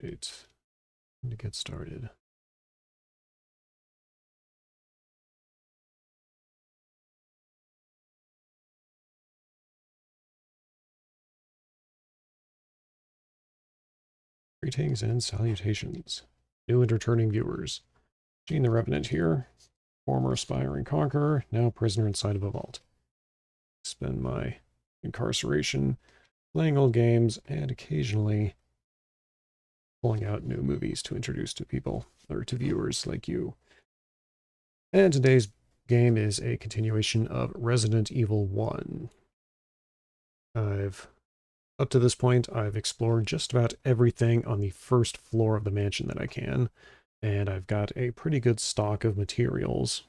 It's time to get started. Greetings and salutations, new and returning viewers. Gene the Revenant here, former aspiring conqueror, now prisoner inside of a vault. Spend my incarceration playing old games and occasionally pulling out new movies to introduce to people, or to viewers like you. And today's game is a continuation of Resident Evil 1. Up to this point, I've explored just about everything on the first floor of the mansion that I can, and I've got a pretty good stock of materials,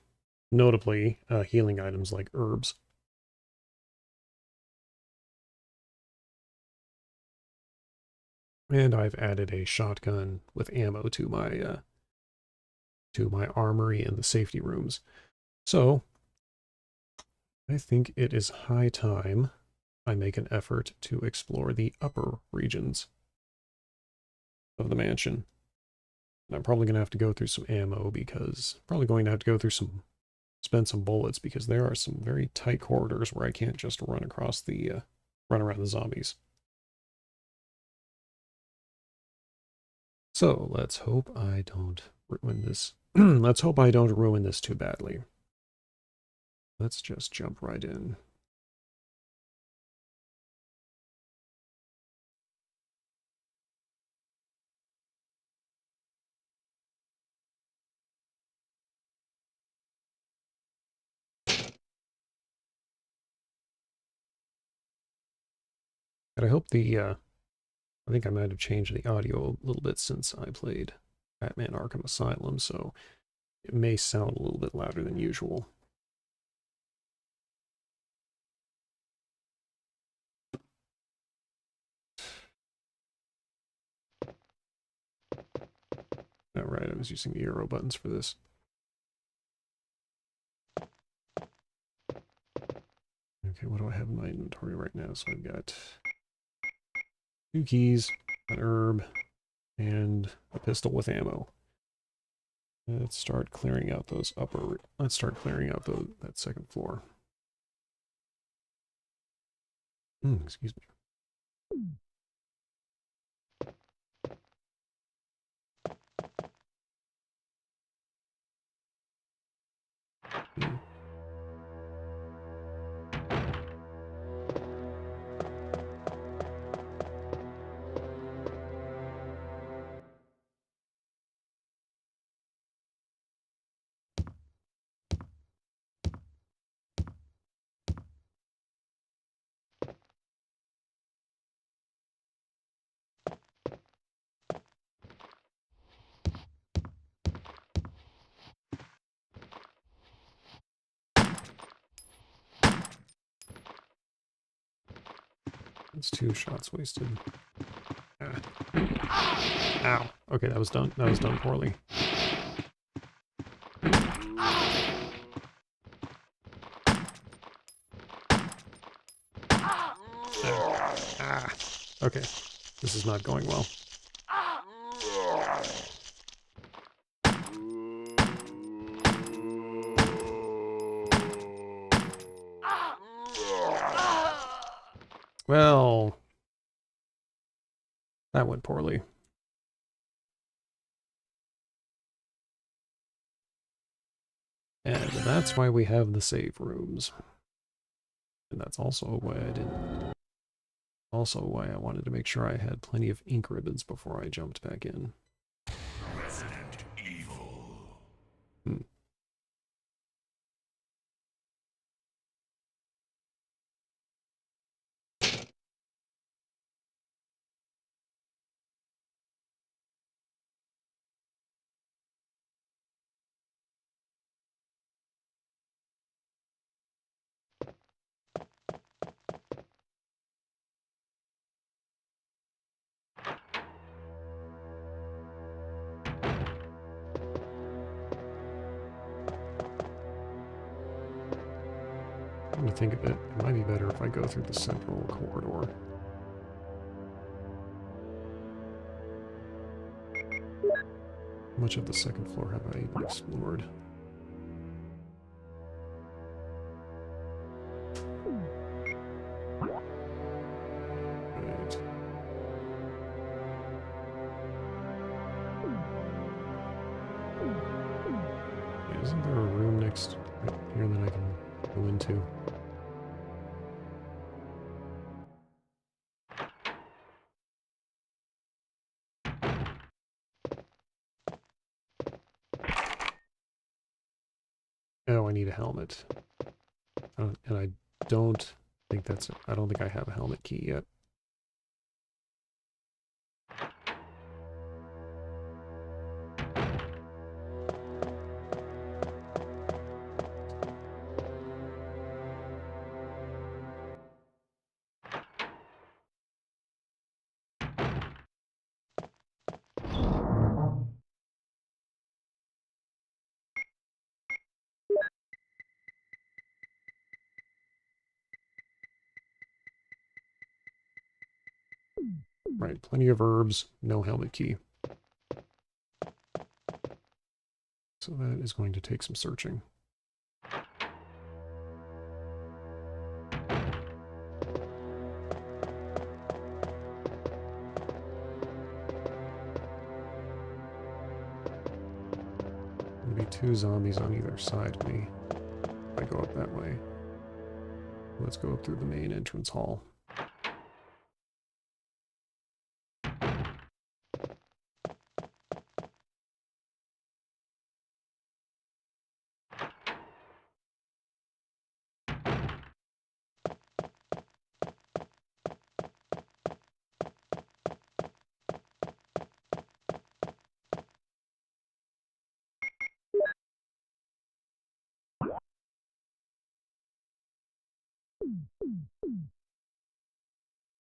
notably healing items like herbs. And I've added a shotgun with ammo to my armory in the safety rooms. So, I think it is high time I make an effort to explore the upper regions of the mansion. And I'm probably going to have to go through some ammo because, probably going to have to go through spend some bullets because there are some very tight corridors where I can't just run around the zombies. So let's hope I don't ruin this. Let's hope I don't ruin this too badly. Let's just jump right in. And I hope I think I might have changed the audio a little bit since I played Batman Arkham Asylum, so it may sound a little bit louder than usual. Alright, I was using the arrow buttons for this. Okay, what do I have in my inventory right now? So I've got 2 keys, an herb, and a pistol with ammo. Let's start clearing out that second floor. Excuse me. That's 2 shots wasted. Ow. Okay, that was done. That was done poorly. Okay. This is not going well. Well, that went poorly. And that's why we have the save rooms. And that's also why I wanted to make sure I had plenty of ink ribbons before I jumped back in. Resident Evil. Come to think of it, it might be better if I go through the central corridor. much of the second floor have I even explored? Right. Yeah, isn't there a room next right here that I can go into? Oh, I need a helmet. And I don't think that's... I don't think I have a helmet key yet. Right, plenty of herbs, no helmet key. So that is going to take some searching. Maybe two zombies on either side of me. If I go up that way. Let's go up through the main entrance hall.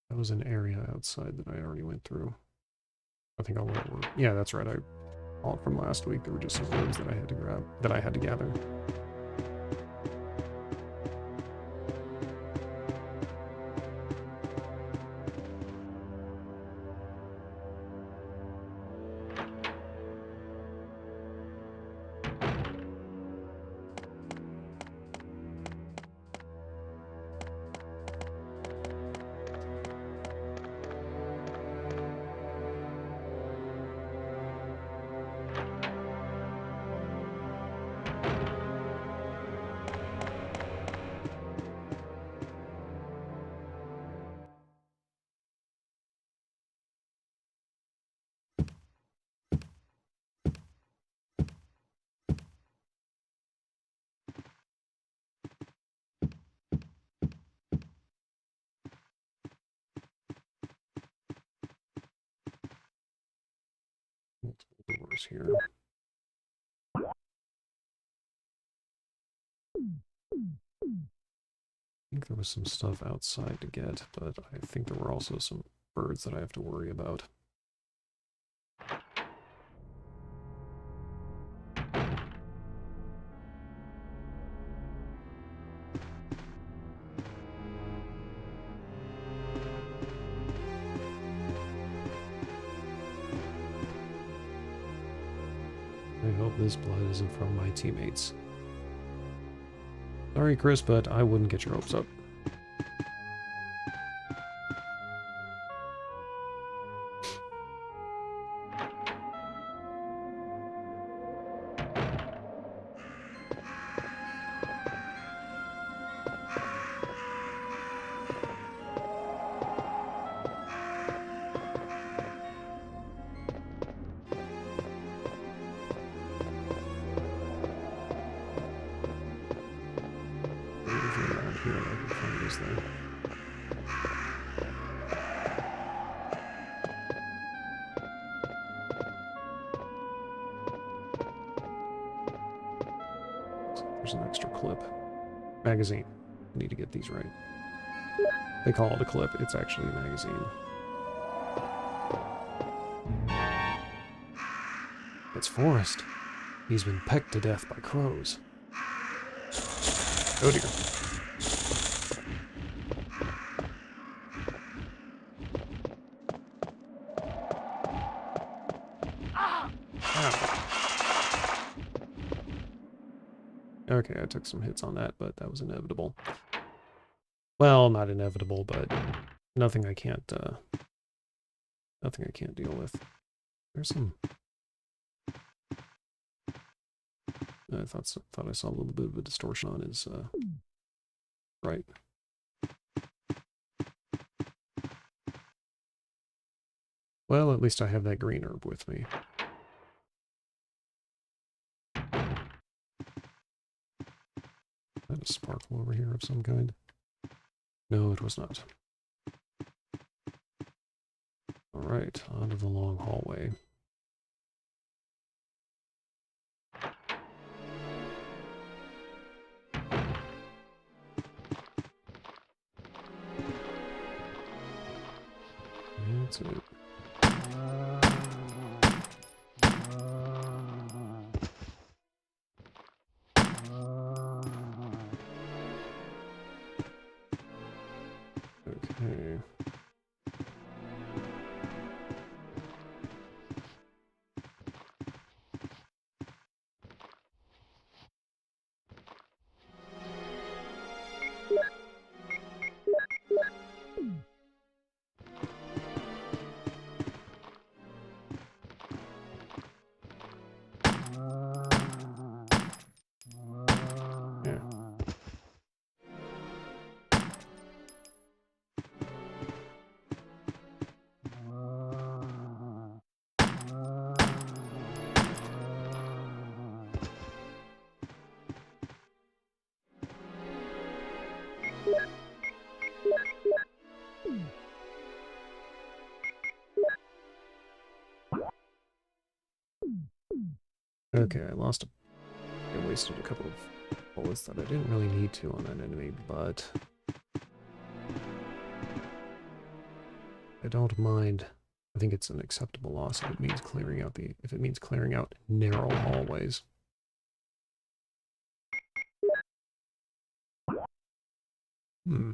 That was an area outside that I already went through. I think I'll let it work. Yeah, that's right. I all from last week. There were just some herbs that I had to grab, that I had to gather. Multiple doors here. I think there was some stuff outside to get, but I think there were also some birds that I have to worry about. I hope this blood isn't from my teammates. Sorry, Chris, but I wouldn't get your hopes up. Anything around here that I can find is there. There's an extra clip. Magazine. I need to get these right. They call it a clip. It's actually a magazine. It's Forrest. He's been pecked to death by crows. Oh dear. Ow. Okay, I took some hits on that, but that was inevitable. Well, not inevitable, but nothing I can't deal with. There's some. I thought I saw a little bit of a distortion on his right. Well, at least I have that green herb with me. Is that a sparkle over here of some kind? No, it was not. All right, onto the long hallway. That's it. Okay. Yeah. Okay, I wasted a couple of bullets that I didn't really need to on that enemy, but I don't mind. I think it's an acceptable loss if it means clearing out narrow hallways. Hmm.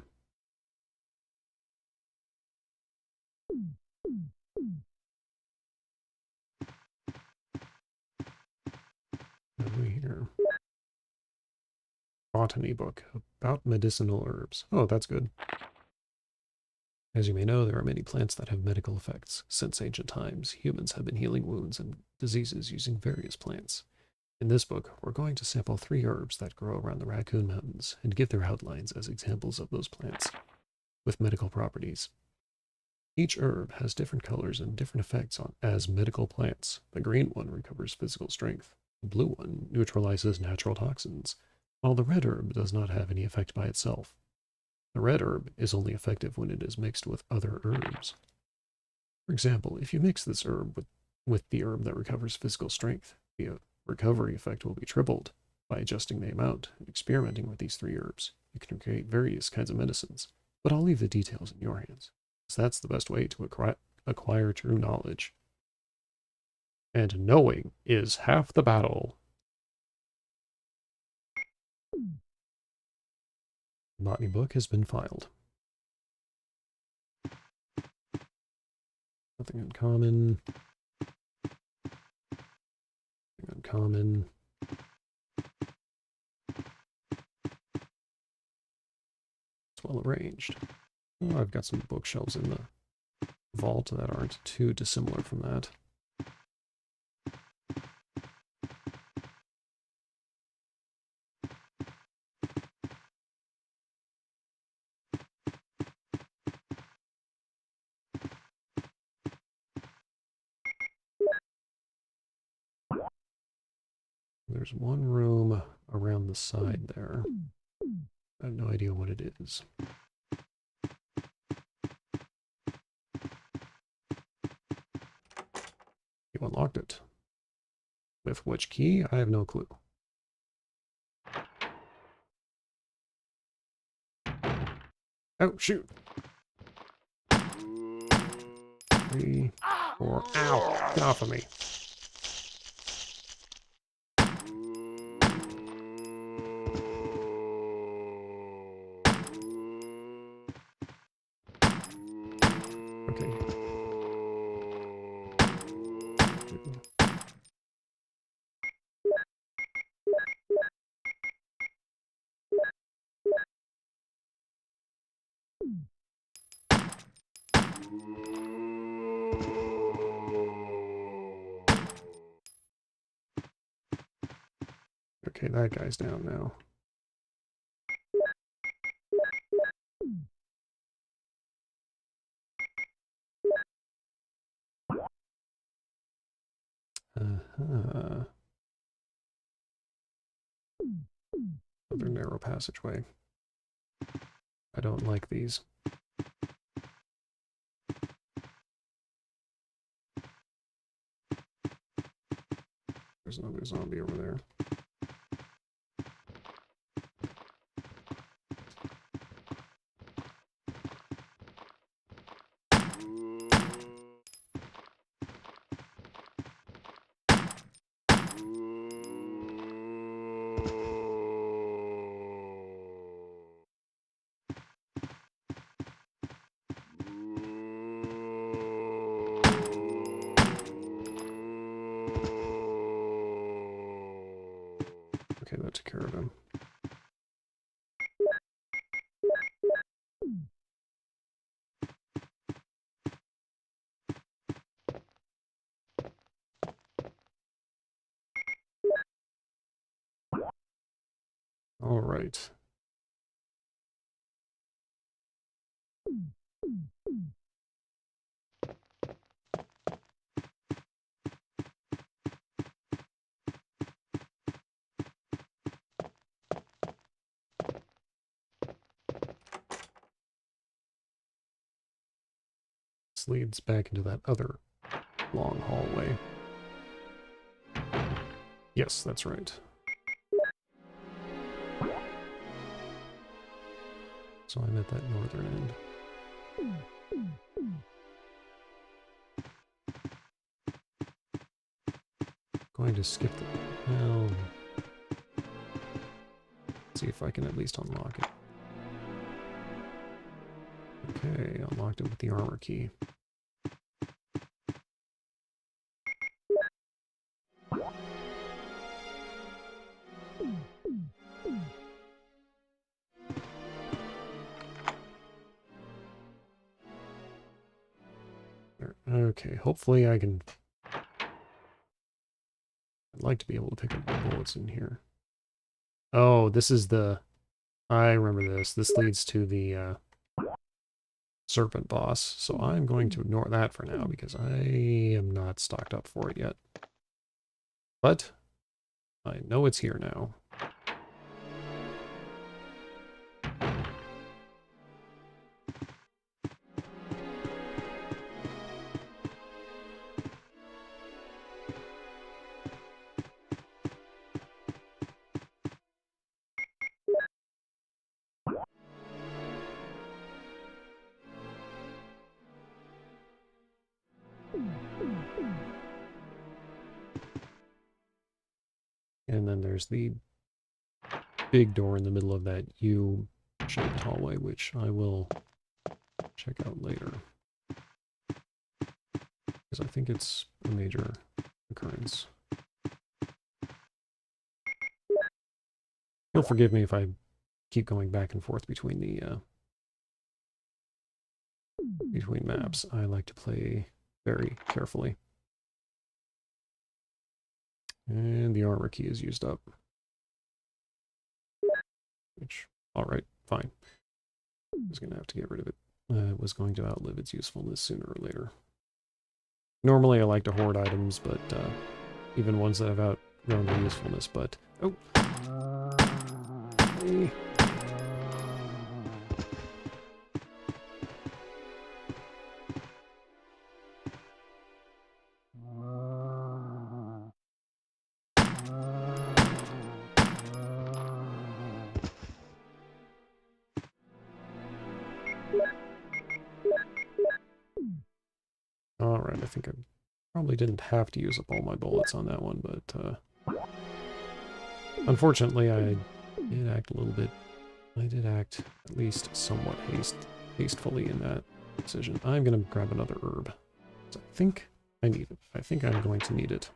What do we hear? Botany book about medicinal herbs. Oh, that's good. As you may know, there are many plants that have medical effects. Since ancient times, humans have been healing wounds and diseases using various plants. In this book, we're going to sample 3 herbs that grow around the Raccoon Mountains and give their outlines as examples of those plants with medical properties. Each herb has different colors and different effects as medical plants. The green one recovers physical strength. The blue one neutralizes natural toxins, while the red herb does not have any effect by itself. The red herb is only effective when it is mixed with other herbs. For example, if you mix this herb with the herb that recovers physical strength, the recovery effect will be tripled. By adjusting the amount and experimenting with these 3 herbs, you can create various kinds of medicines, but I'll leave the details in your hands, as that's the best way to acquire true knowledge. And knowing is half the battle. The botany book has been filed. Nothing uncommon. Nothing uncommon. It's well arranged. Oh, I've got some bookshelves in the vault that aren't too dissimilar from that. There's one room around the side there. I have no idea what it is. You unlocked it. With which key? I have no clue. Oh, shoot! 3, 4, ow! Get off of me! Okay. Okay, that guy's down now. Uh-huh. Another narrow passageway. I don't like these. There's another zombie over there. Okay, that took care of him. All right. This leads back into that other long hallway. Yes, that's right. So I'm at that northern end. Going to skip the... Well... See if I can at least unlock it. Okay, unlocked it with the armor key. There. Okay, hopefully I can... I'd like to be able to pick up the bullets in here. Oh, this is the... I remember this. This leads to the serpent boss, so I'm going to ignore that for now because I am not stocked up for it yet. But I know it's here now. And then there's the big door in the middle of that U-shaped hallway, which I will check out later. Because I think it's a major occurrence. You'll forgive me if I keep going back and forth between the between maps. I like to play very carefully. And the armor key is used up. Which, alright, fine. I was going to have to get rid of it. It was going to outlive its usefulness sooner or later. Normally I like to hoard items, but even ones that have outgrown their usefulness, but... Oh! Hey. Alright, I think I probably didn't have to use up all my bullets on that one, but unfortunately I did act a little bit... I did act at least somewhat hastefully in that decision. I'm going to grab another herb. I think I need it. I think I'm going to need it.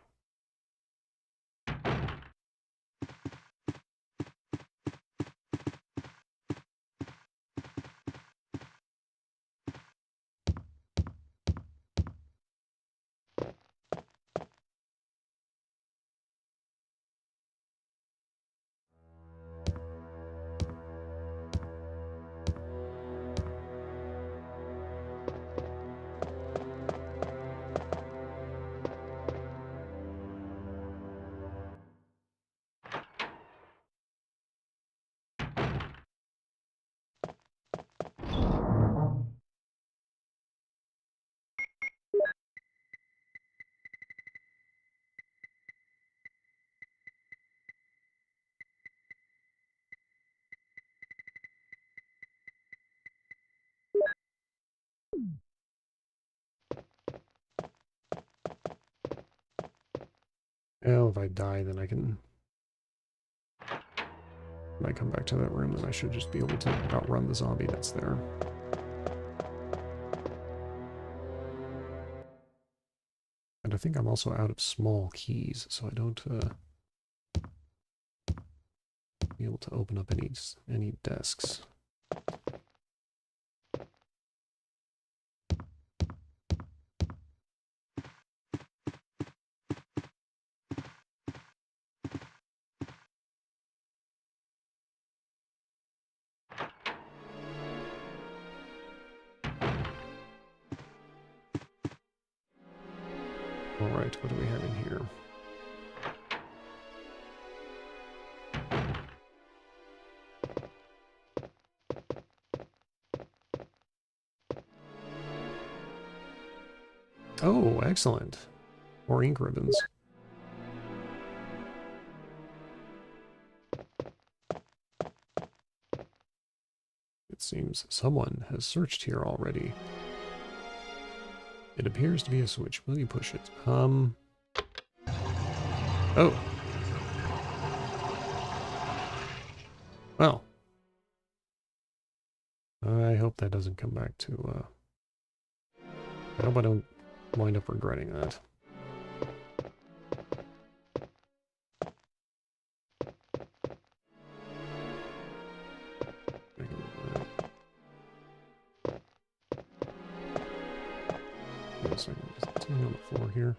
Well, if I die, then I can... When I come back to that room, then I should just be able to outrun the zombie that's there. And I think I'm also out of small keys, so I don't be able to open up any desks. Alright, what do we have in here? Oh, excellent. More ink ribbons. It seems someone has searched here already. It appears to be a switch. Will you push it? Oh. Well. I hope that doesn't come back to, I hope I don't wind up regretting that. Wait a second, is there something on the floor here?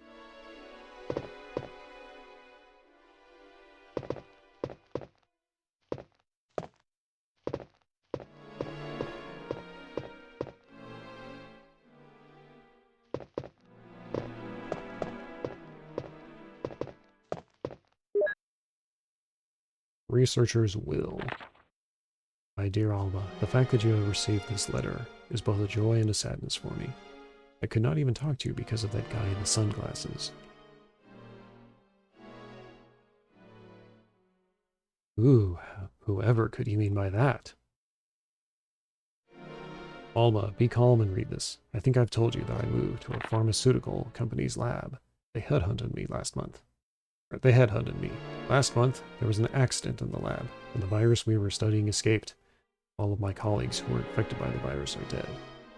Researcher's will. My dear Alma, the fact that you have received this letter is both a joy and a sadness for me. I could not even talk to you because of that guy in the sunglasses. Ooh, whoever could you mean by that? Alma, be calm and read this. I think I've told you that I moved to a pharmaceutical company's lab. They headhunted me last month. They headhunted me. Last month, there was an accident in the lab, and the virus we were studying escaped. All of my colleagues who were infected by the virus are dead.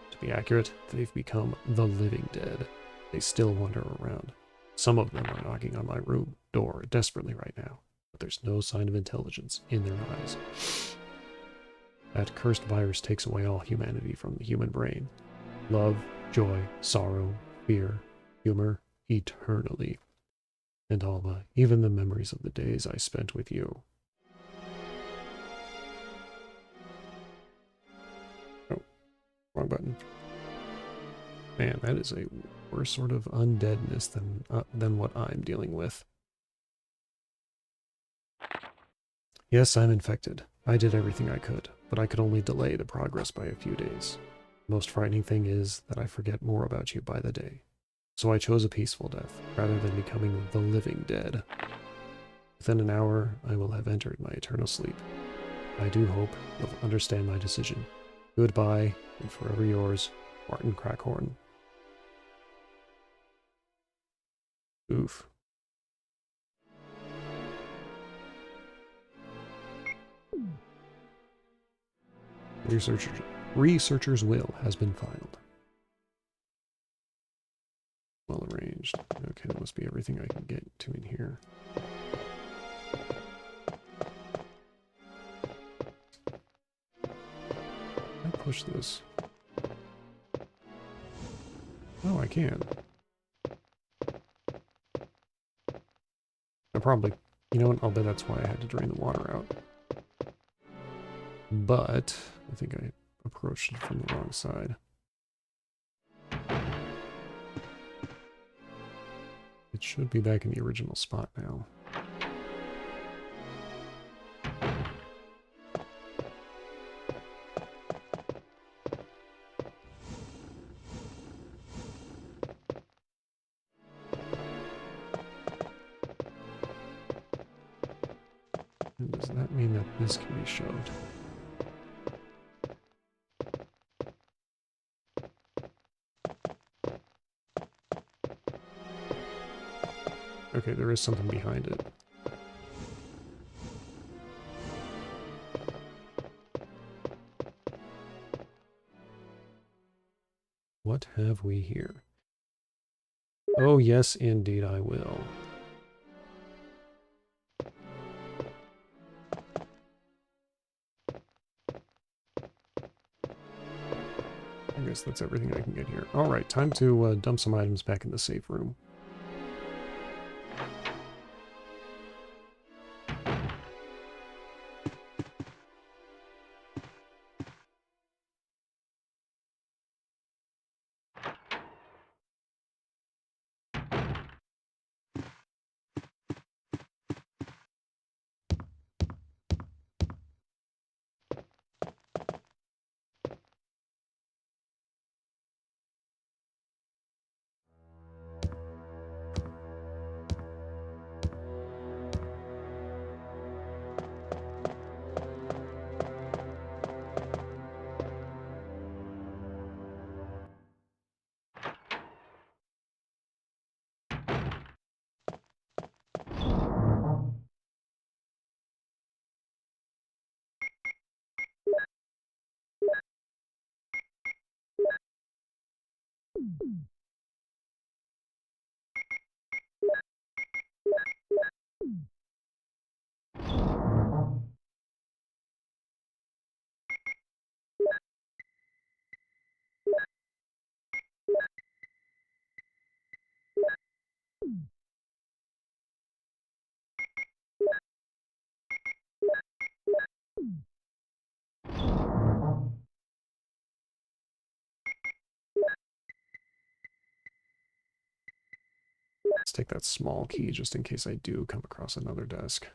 To be accurate, they've become the living dead. They still wander around. Some of them are knocking on my room door desperately right now, but there's no sign of intelligence in their eyes. That cursed virus takes away all humanity from the human brain. Love, joy, sorrow, fear, humor, eternally. And Alma, even the memories of the days I spent with you. Oh, wrong button. Man, that is a worse sort of undeadness than what I'm dealing with. Yes, I'm infected. I did everything I could, but I could only delay the progress by a few days. The most frightening thing is that I forget more about you by the day. So I chose a peaceful death, rather than becoming the living dead. Within an hour, I will have entered my eternal sleep. I do hope you'll understand my decision. Goodbye, and forever yours, Martin Crackhorn. Oof. Researcher's will has been filed. Well arranged. Okay, that must be everything I can get to in here. I push this. Oh, I can. I probably, you know what, I'll bet that's why I had to drain the water out. But I think I approached it from the wrong side. It should be back in the original spot now. And does that mean that this can be shoved? Okay, there is something behind it. What have we here? Oh, yes, indeed I will. I guess that's everything I can get here. Alright, time to dump some items back in the safe room. Let's take that small key just in case I do come across another desk.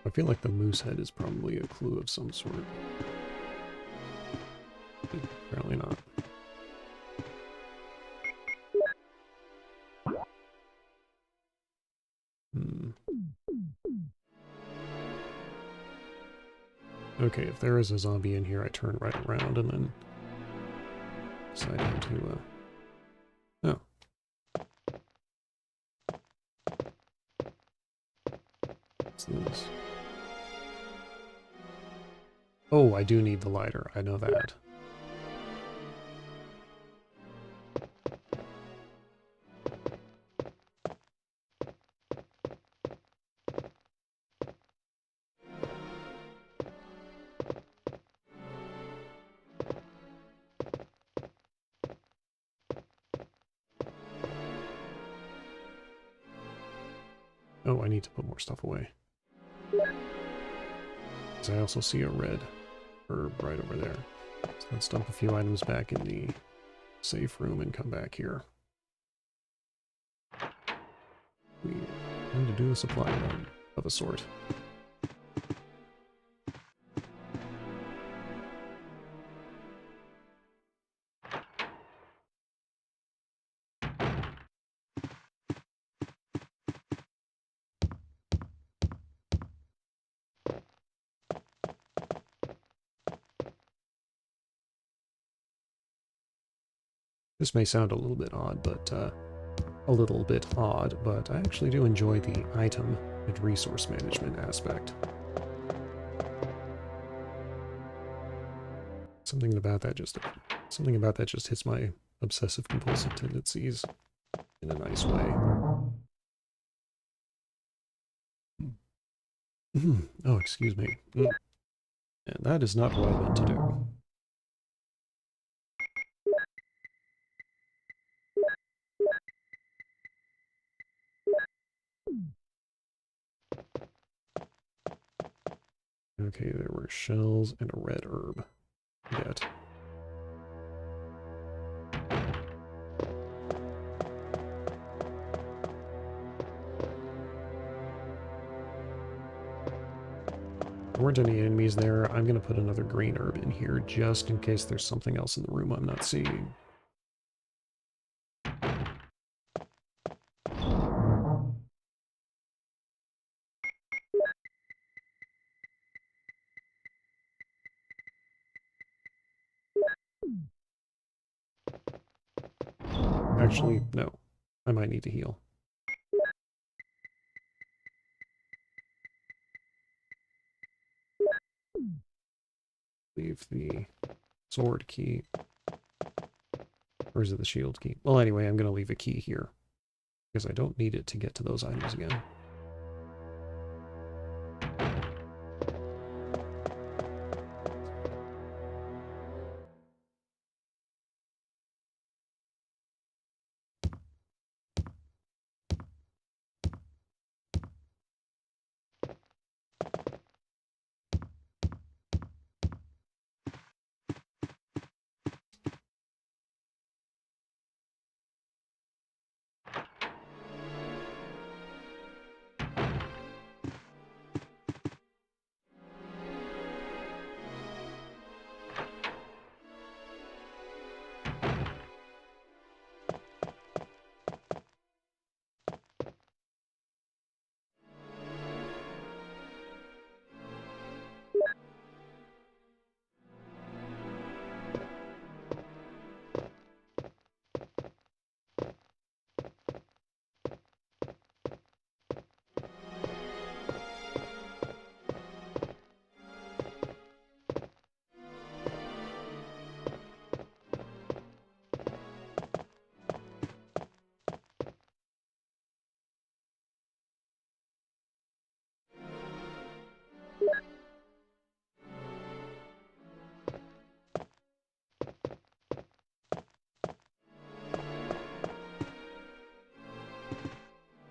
I feel like the moose head is probably a clue of some sort. Apparently not. Hmm. Okay, if there is a zombie in here, I turn right around and then decide how to, oh. What's this? Oh, I do need the lighter. I know that. Oh, I need to put more stuff away. Because I also see a red herb right over there. So let's dump a few items back in the safe room and come back here. We need to do a supply run of a sort. This may sound a little bit odd, but I actually do enjoy the item and resource management aspect. Something about that just hits my obsessive compulsive tendencies in a nice way. Oh, excuse me. And that is not what I meant to do. Okay, there were shells and a red herb. Yet. There weren't any enemies there. I'm going to put another green herb in here just in case there's something else in the room I'm not seeing. Actually, no. I might need to heal. Leave the sword key. Or is it the shield key? Well, anyway, I'm going to leave a key here. Because I don't need it to get to those items again.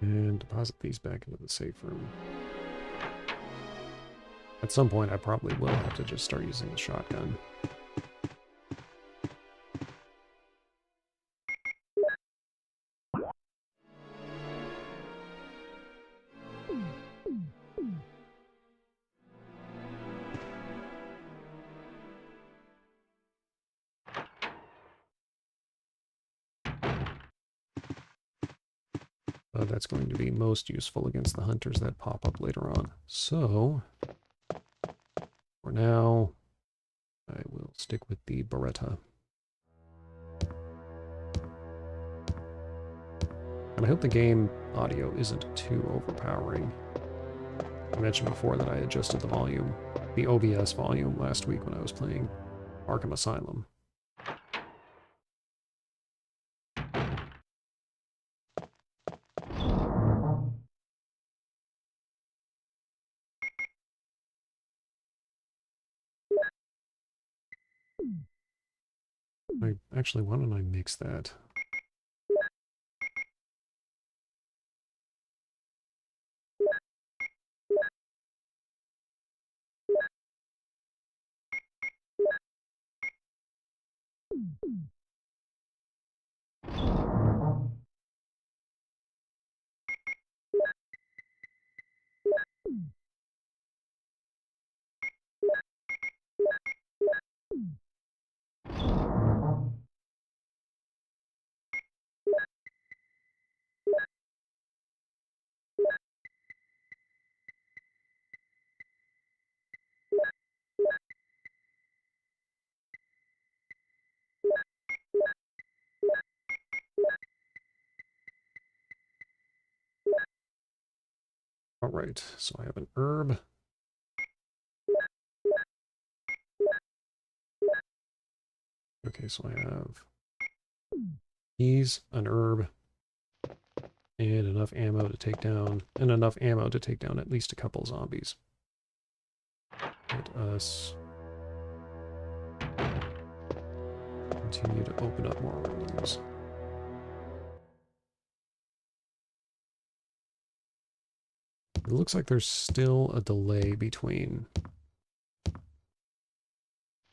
And deposit these back into the safe room. At some point, I probably will have to just start using the shotgun. That's going to be most useful against the hunters that pop up later on. So, for now, I will stick with the Beretta. And I hope the game audio isn't too overpowering. I mentioned before that I adjusted the volume, the OBS volume, last week when I was playing Arkham Asylum. Actually, why don't I mix that? Alright, so I have an herb. Okay, so I have keys, an herb, and enough ammo to take down, at least a couple zombies. Let us continue to open up more rooms. It looks like there's still a delay between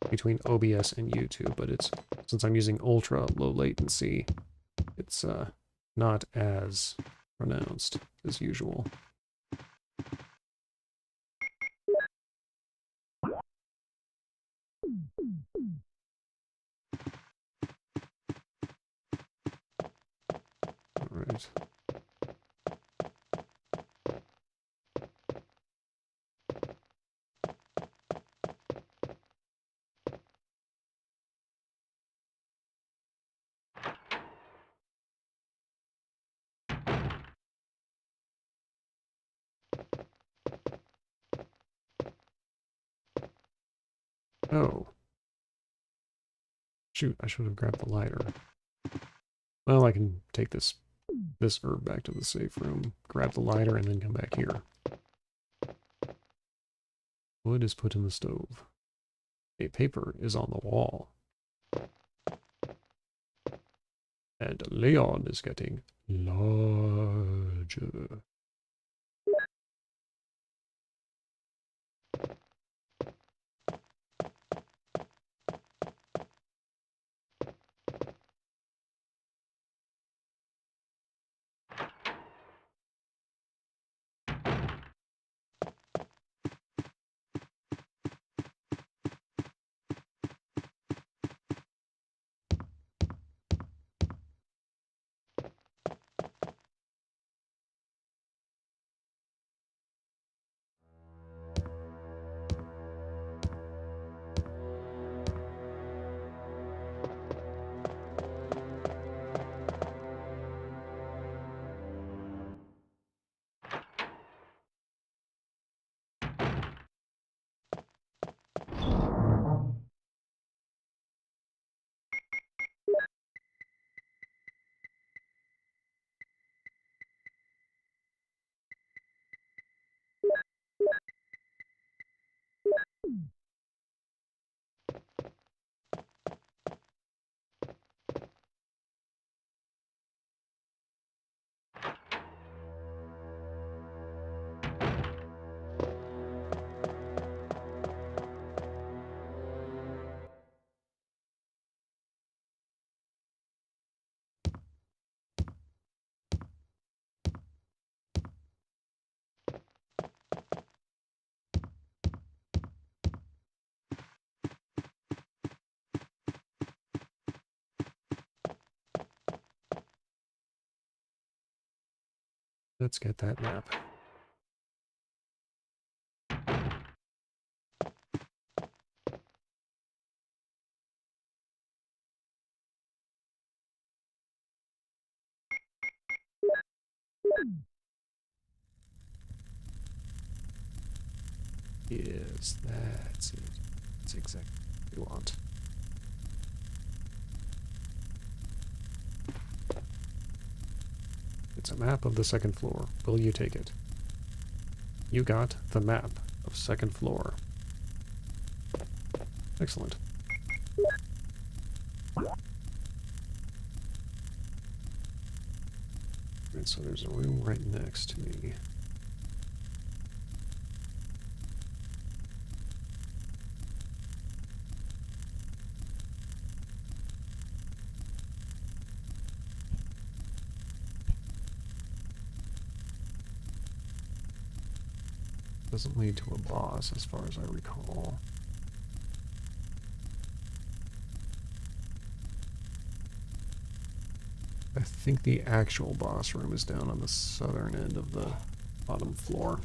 between OBS and YouTube, but it's since I'm using ultra low latency, it's not as pronounced as usual. All right. Oh. Shoot, I should have grabbed the lighter. Well, I can take this herb back to the safe room, grab the lighter, and then come back here. Wood is put in the stove. A paper is on the wall. And Leon is getting larger. Let's get that map. Yes, that's it. That's exactly what we want. It's a map of the second floor. Will you take it? You got the map of second floor. Excellent. Alright, so there's a room right next to me. Doesn't lead to a boss, as far as I recall. I think the actual boss room is down on the southern end of the bottom floor.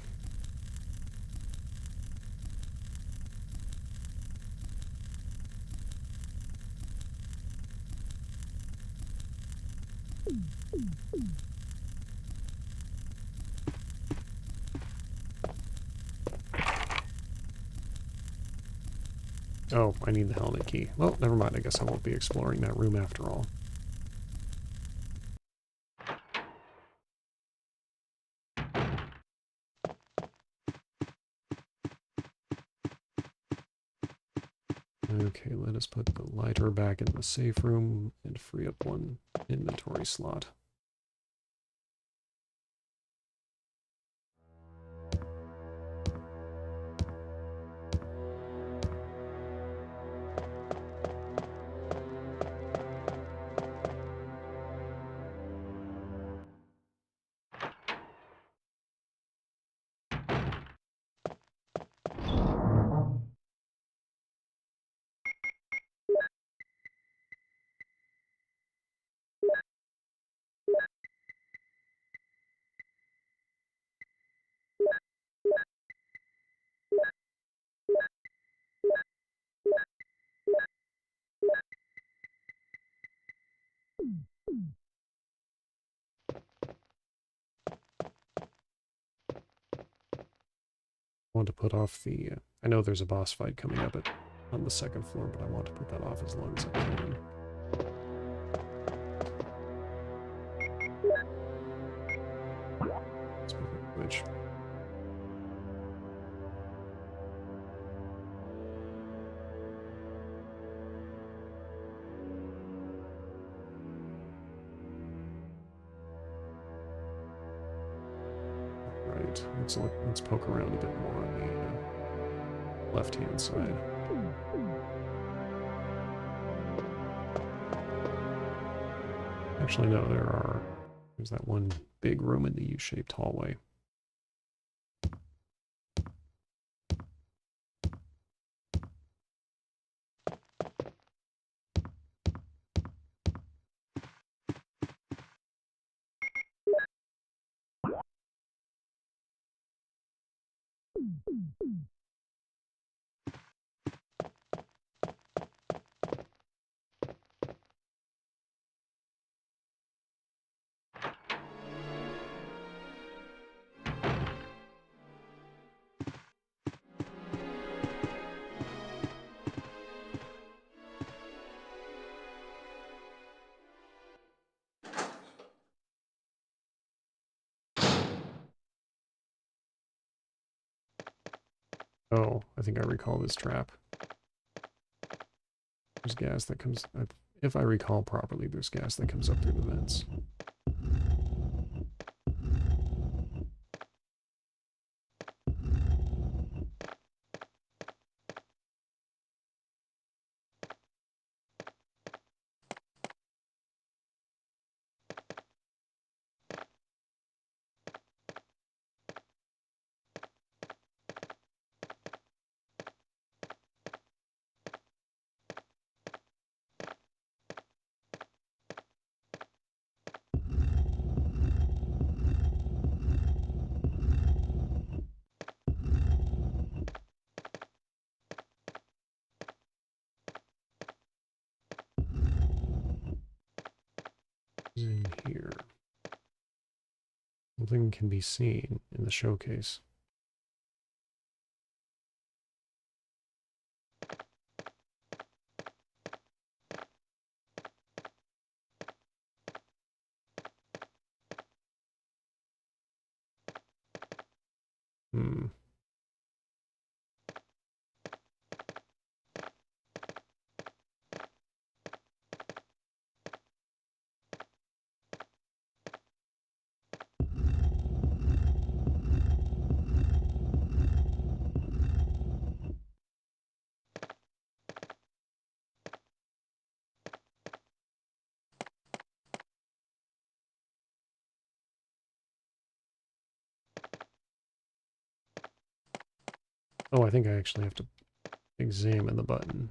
Oh, I need the helmet key. Well, never mind. I guess I won't be exploring that room after all. Okay, let us put the lighter back in the safe room and free up one inventory slot. want to put off the... I know there's a boss fight coming up on the second floor, but I want to put that off as long as I can. Speaking of which... Right, let's poke around a bit more on the left-hand side. Actually, no, there's that one big room in the U-shaped hallway. Oh, I think I recall this trap. There's gas that comes... if I recall properly, there's gas that comes up through the vents. In here. Something can be seen in the showcase. Hmm. Oh, I think I actually have to examine the button.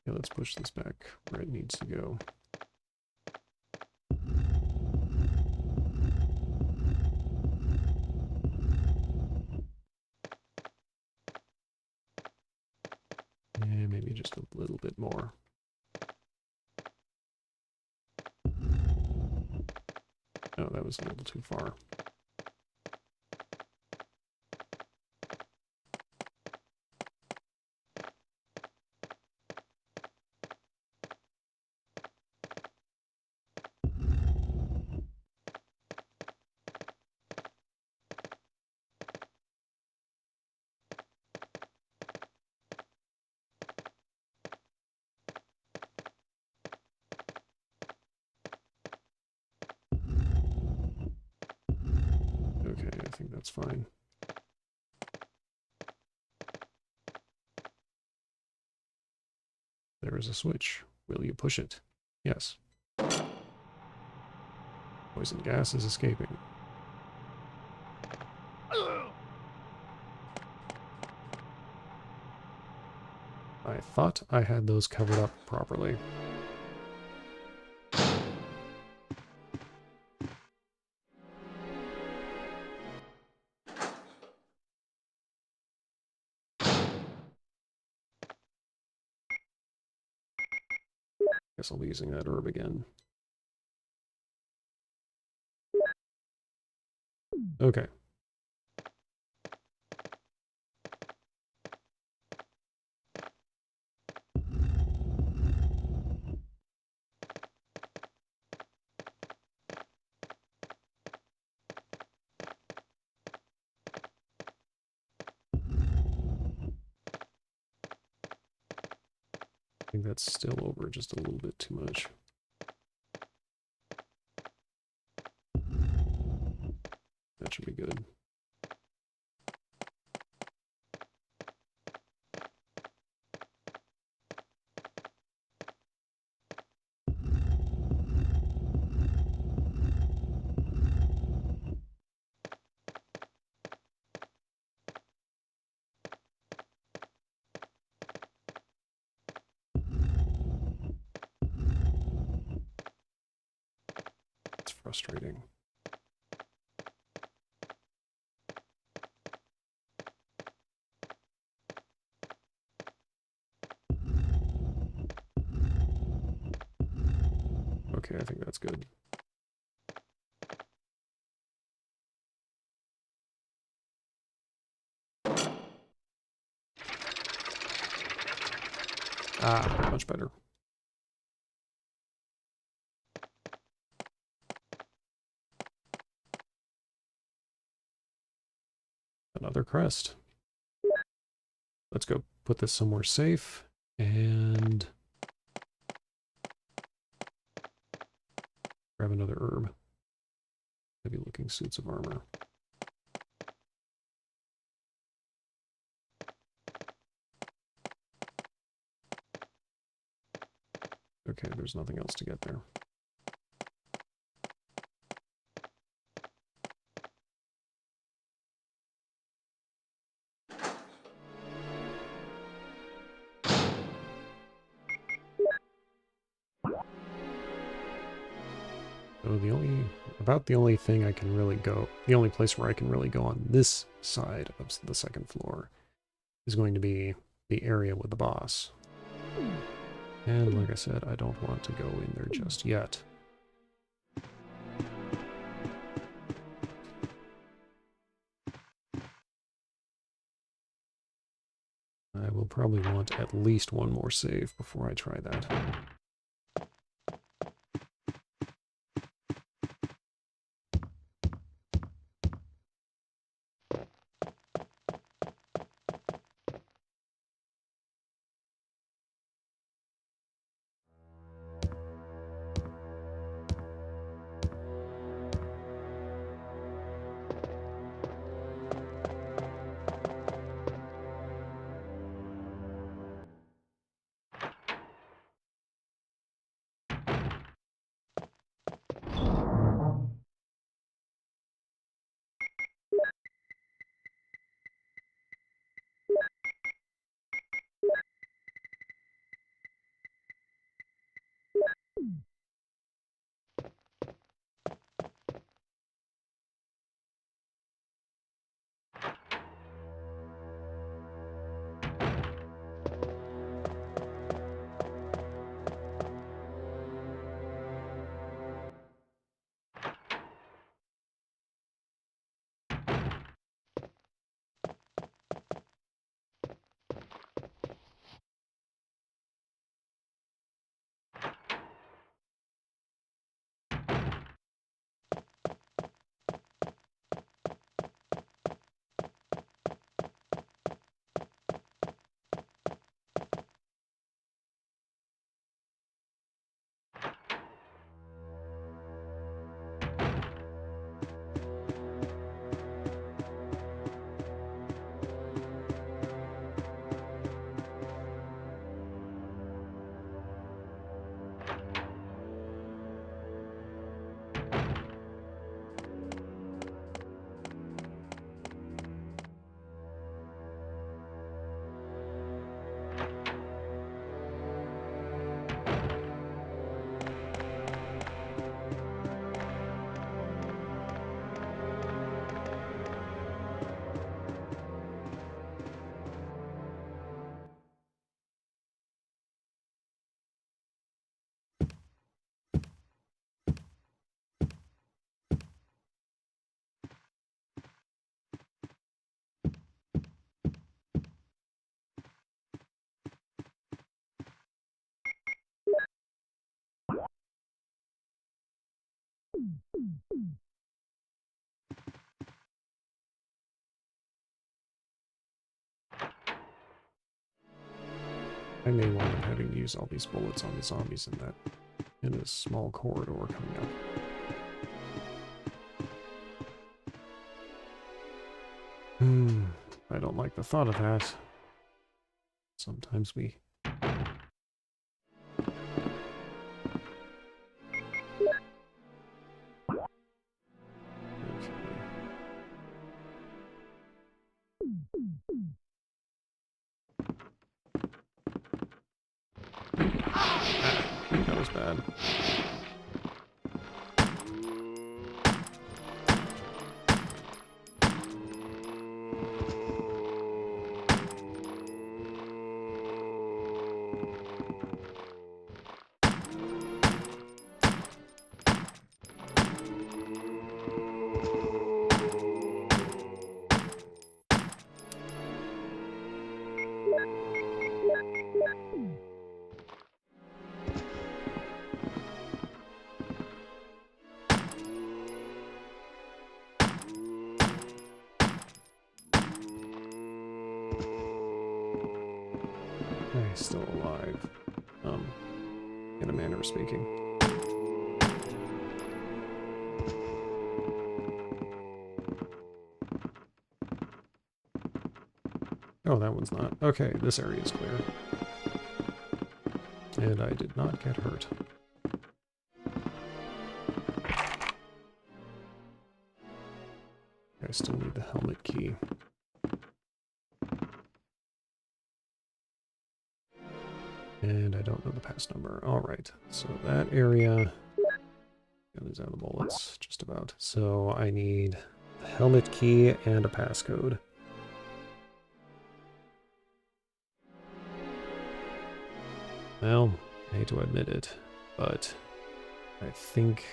Yeah, let's push this back where it needs to go. And maybe just a little bit more. Oh, that was a little too far. Okay, I think that's fine. There is a switch. Will you push it? Yes. Poison gas is escaping. I thought I had those covered up properly. Guess I'll be using that herb again. Okay. think that's still over just a little bit too much. That should be good. It's frustrating. Okay, I think that's good. Ah, much better. Another crest. Let's go put this somewhere safe and grab another herb. Heavy looking suits of armor. Okay, there's nothing else to get there. So the only thing I can really go, the only place where I can really go on this side of the second floor is going to be the area with the boss. And like I said, I don't want to go in there just yet. I will probably want at least one more save before I try that. I may wind up having to use all these bullets on the zombies in this small corridor coming up. I don't like the thought of that. Sometimes we... That was bad. Still alive, in a manner of speaking. Oh, that one's not. Okay, this area is clear. And I did not get hurt. I still need the helmet key. And I don't know the pass number. Alright, so that area... These are the bullets, just about. So I need the helmet key and a passcode. Well, I hate to admit it, but I think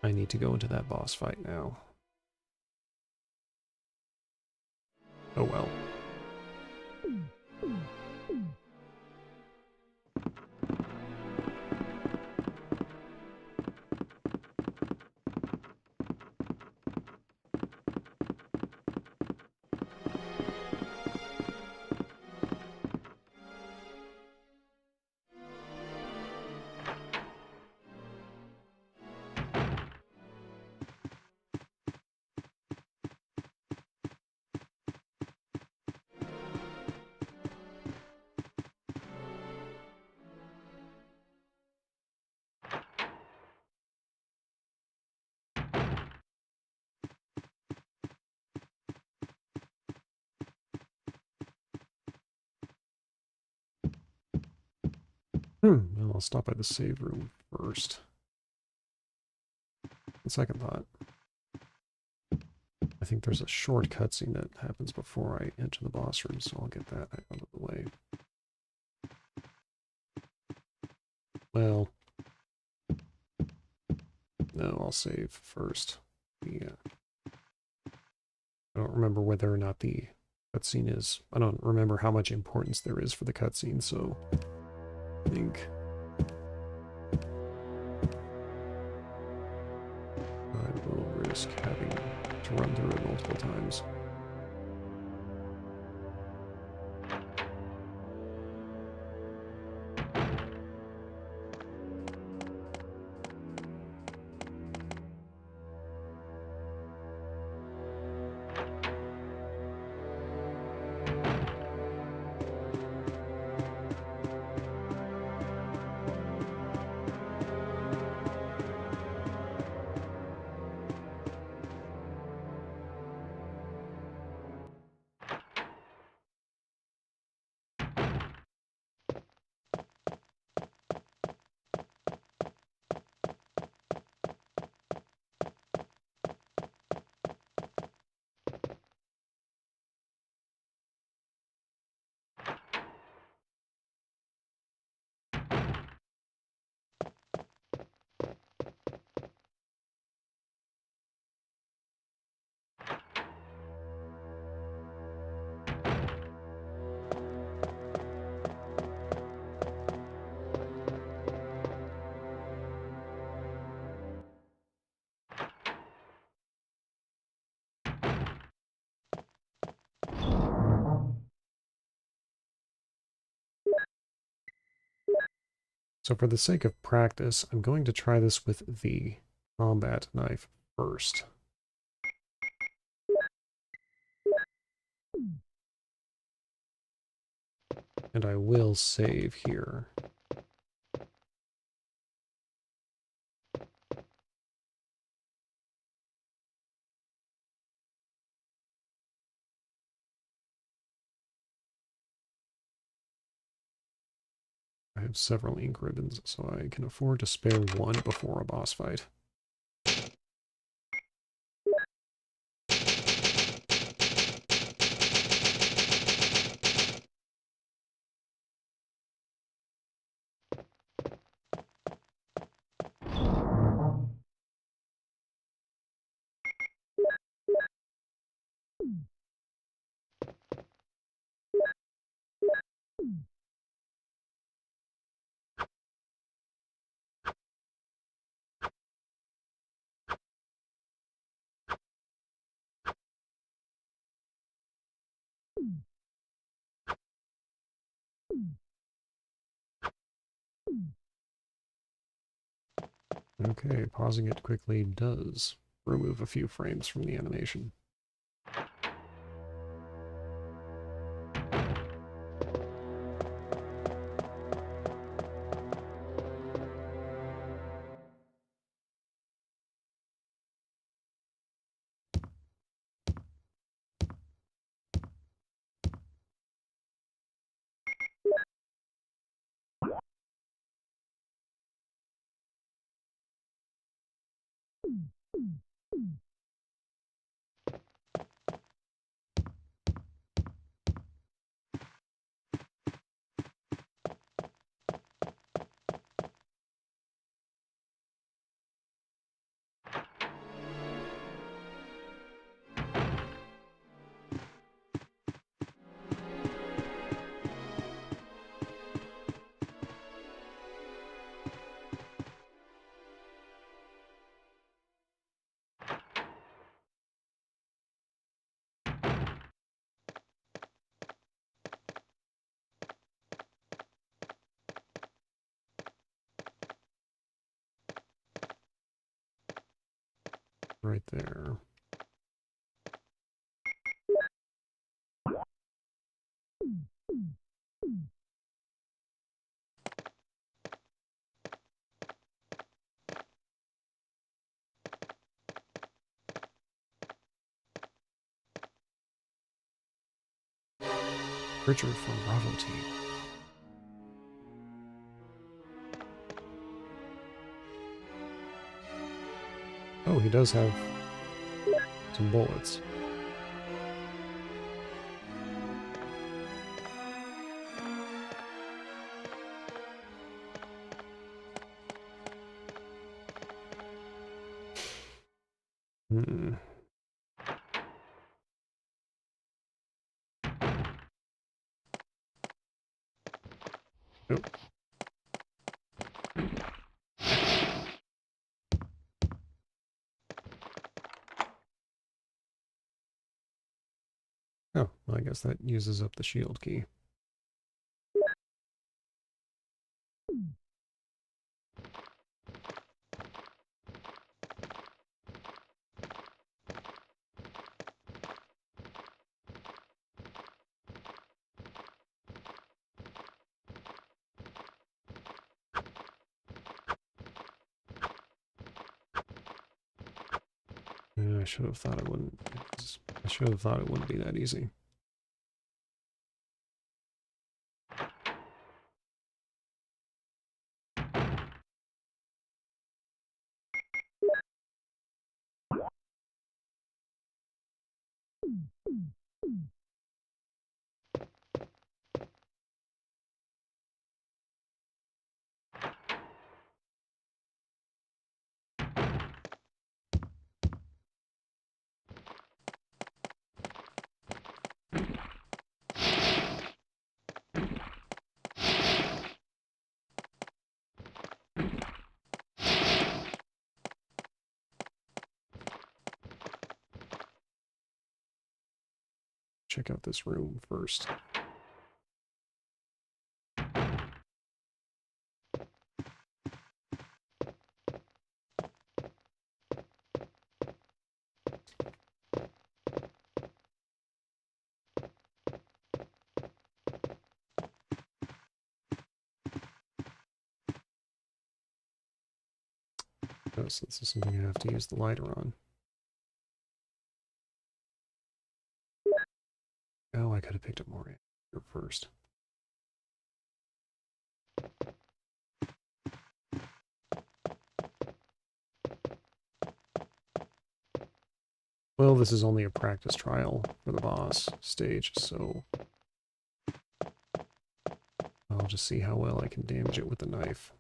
I need to go into that boss fight now. Oh well. Well, I'll stop by the save room first. On second thought, I think there's a short cutscene that happens before I enter the boss room, so I'll get that out of the way. Well, no, I'll save first. Yeah. I don't remember whether or not the cutscene is... I don't remember how much importance there is for the cutscene, so... I think I will risk having to run through it multiple times. So for the sake of practice, I'm going to try this with the combat knife first. And I will save here. I have several ink ribbons, so I can afford to spare one before a boss fight. Okay, pausing it quickly does remove a few frames from the animation. Right there. Richard from Bravo Team. Oh, he does have some bullets. Hmm. Nope. Oh, well, I guess that uses up the shield key. Yeah, I should have thought it wouldn't. I should have thought it wouldn't be that easy. Check out this room first. Oh, so this is something I have to use the lighter on. Oh, I could have picked up more here first. Well, this is only a practice trial for the boss stage, so I'll just see how well I can damage it with the knife.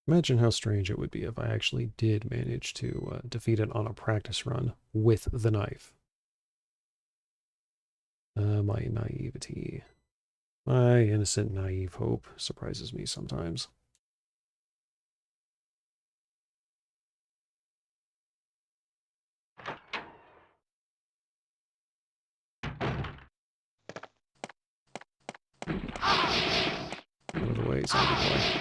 Imagine how strange it would be if I actually did manage to defeat it on a practice run with the knife. My naivety. My innocent, naive hope surprises me sometimes. Out of the way, zombie boy.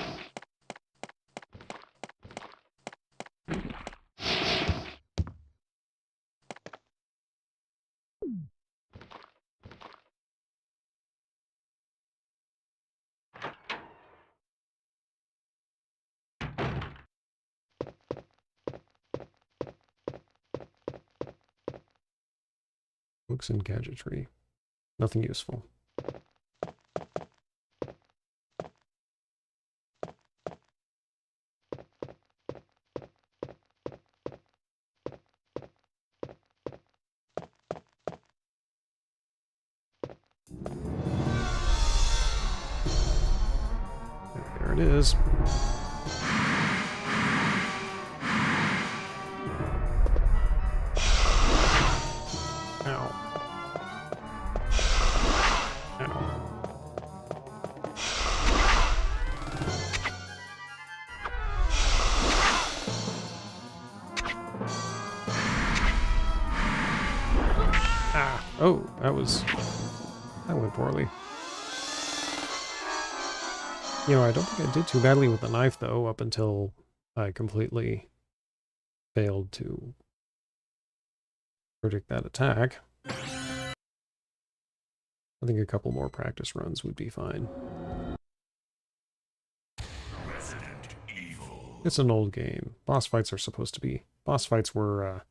Books and gadgetry. Nothing useful. There it is. Ow. Ow. Ah. Oh, that went poorly. You know, I don't think I did too badly with the knife, though, up until I completely failed to predict that attack. I think a couple more practice runs would be fine. Resident evil. It's an old game. Boss fights were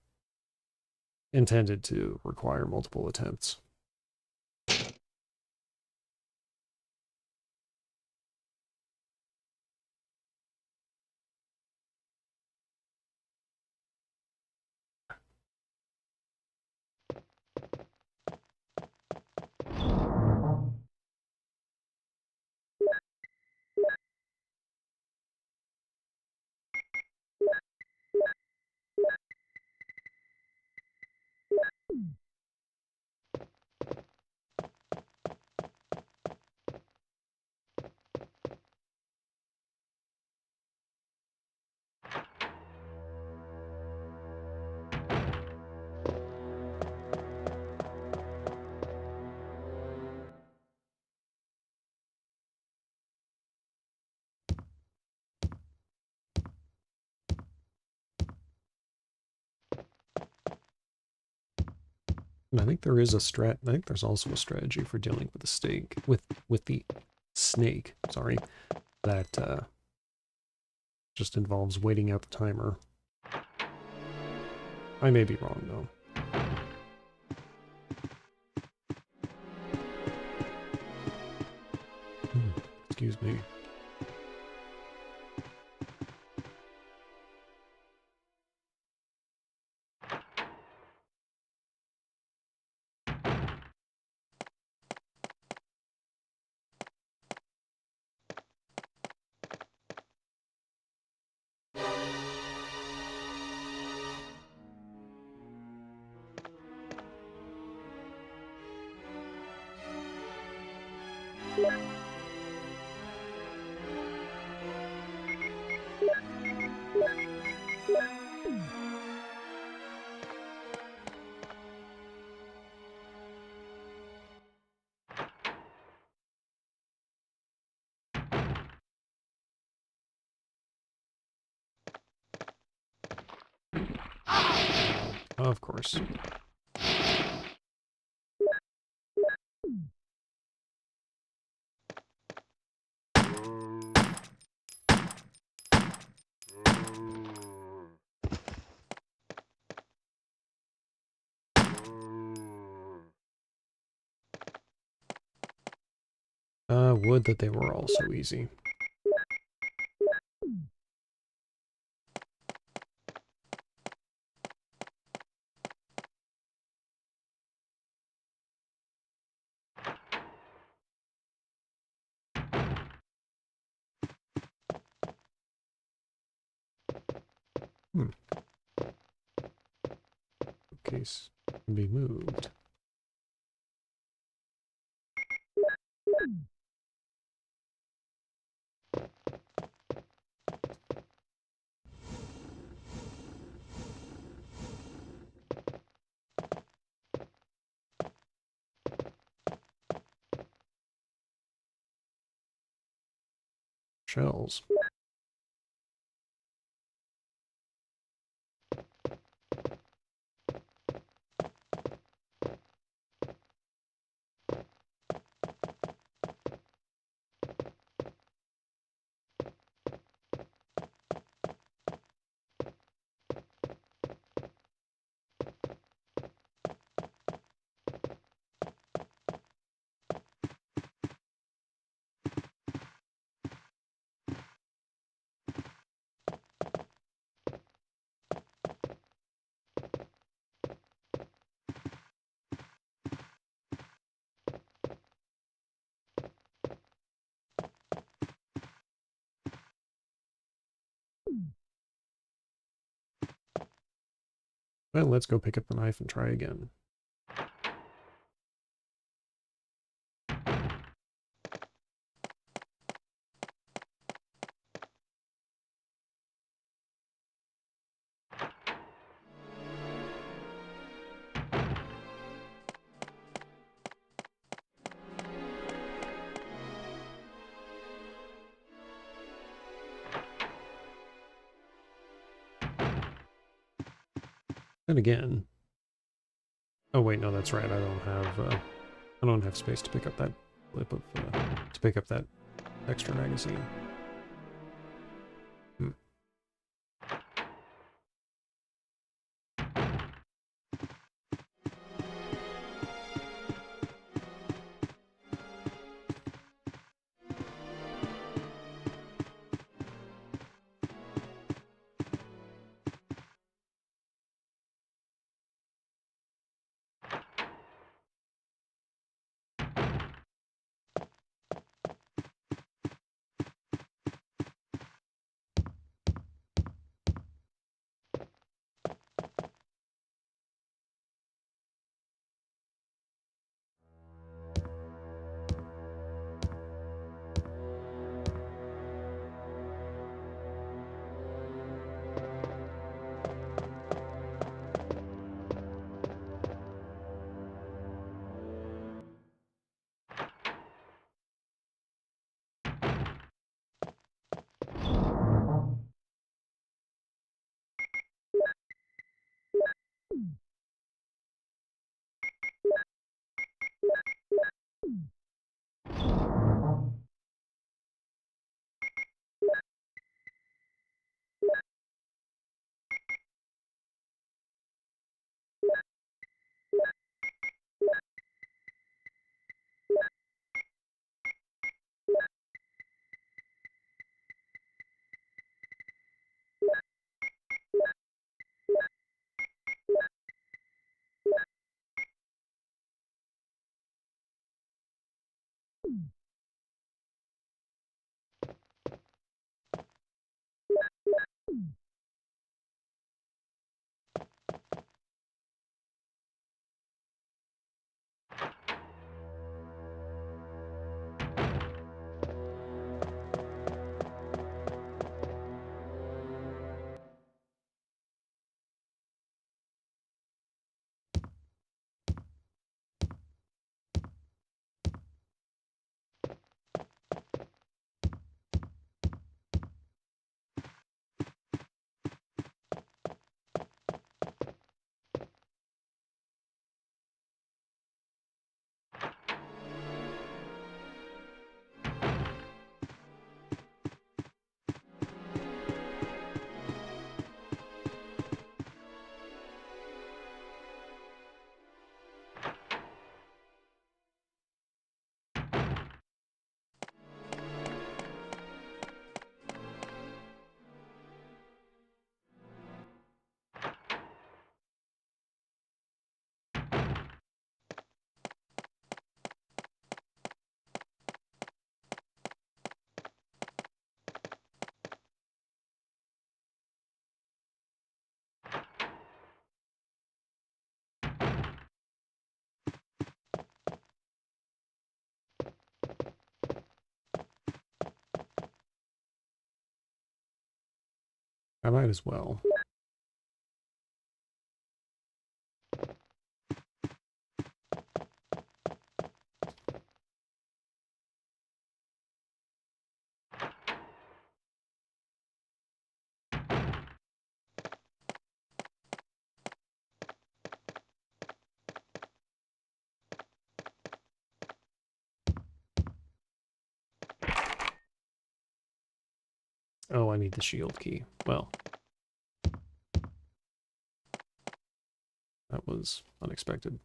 intended to require multiple attempts. And I think there is I think there's also a strategy for dealing with the with the snake, sorry, that just involves waiting out the timer. I may be wrong, though. Excuse me. Of course. Would that they were all so easy. Case can be moved. Shells. Well, let's go pick up the knife and try again. And again. Oh wait, no, that's right. I don't have space to pick up that clip of to pick up that extra magazine. Hmm. I might as well. Oh, I need the shield key. Well, that was unexpected.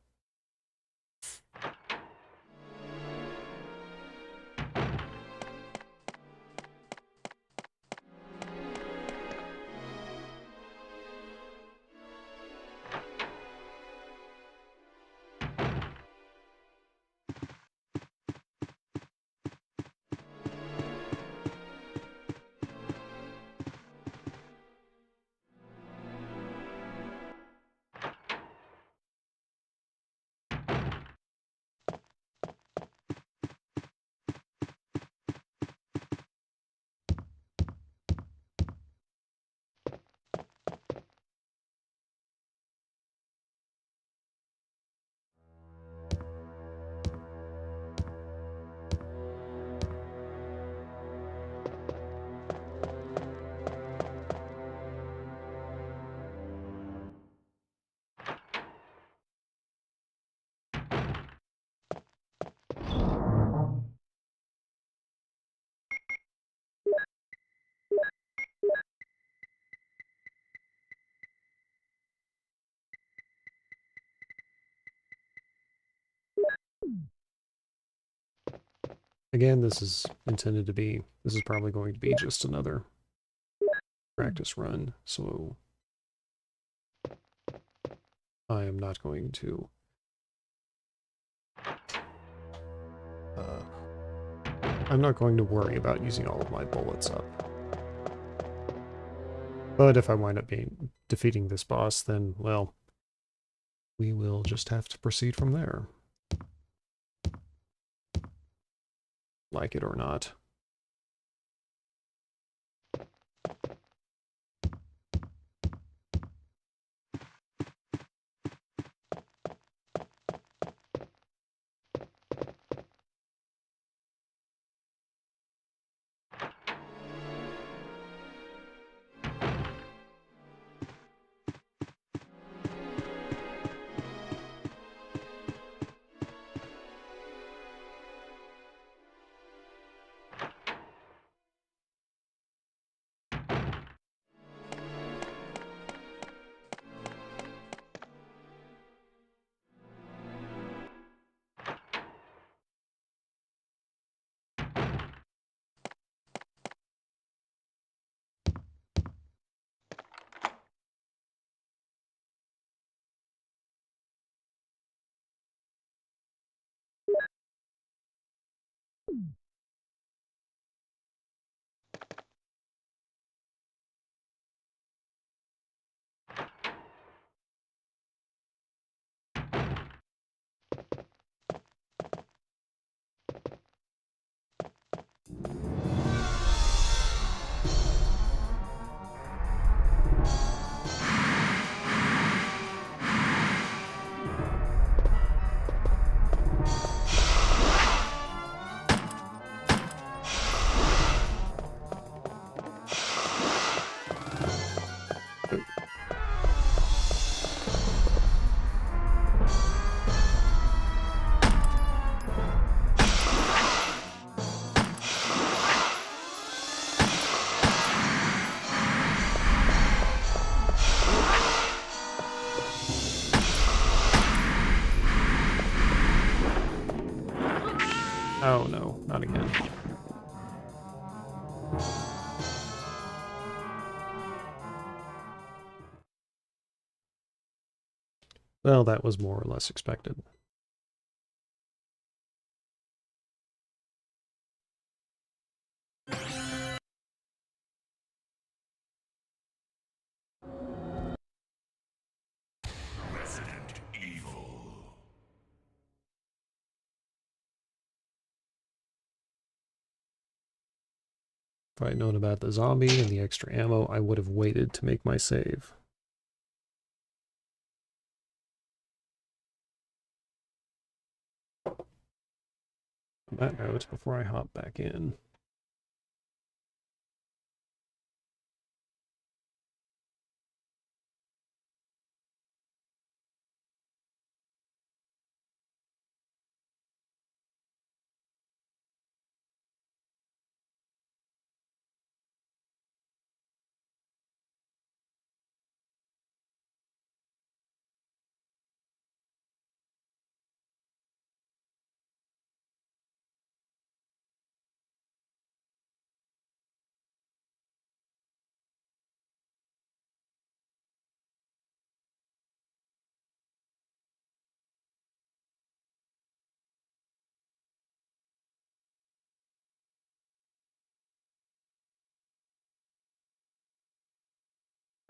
Again, this is probably going to be just another practice run, so I am not going to I'm not going to worry about using all of my bullets up. But if I wind up defeating this boss, then, well, we will just have to proceed from there. Like it or not. Oh no, not again. Well, that was more or less expected. Resident Evil. If I had known about the zombie and the extra ammo, I would have waited to make my save. On that note, before I hop back in,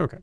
okay.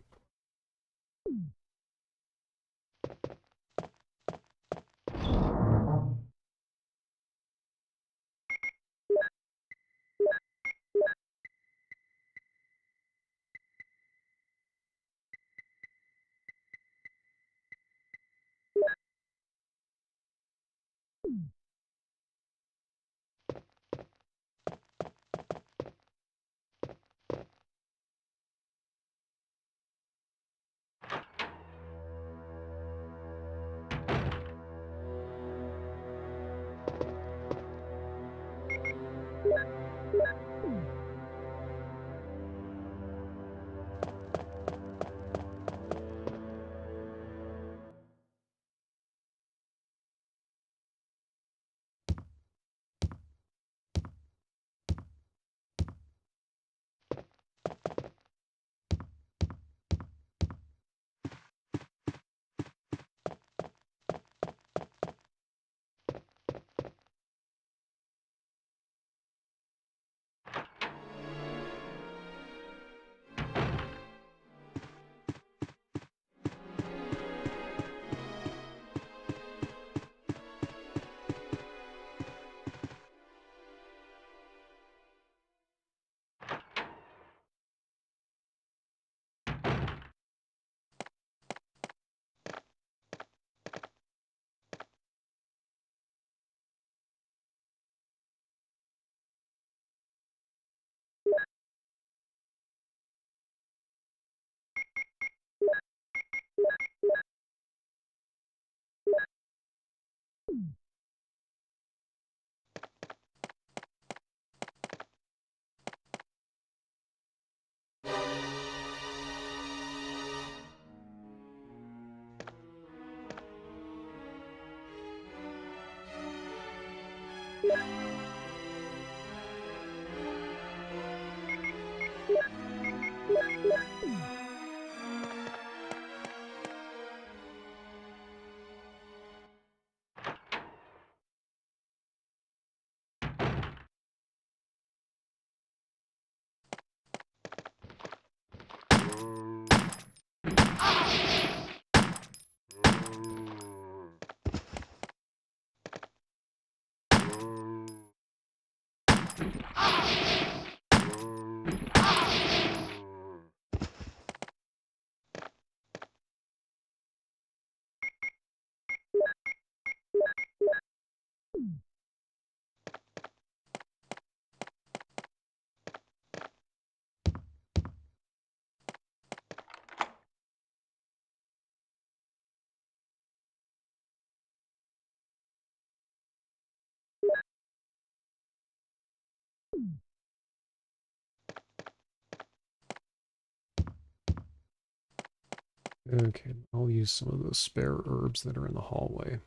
Okay, I'll use some of those spare herbs that are in the hallway.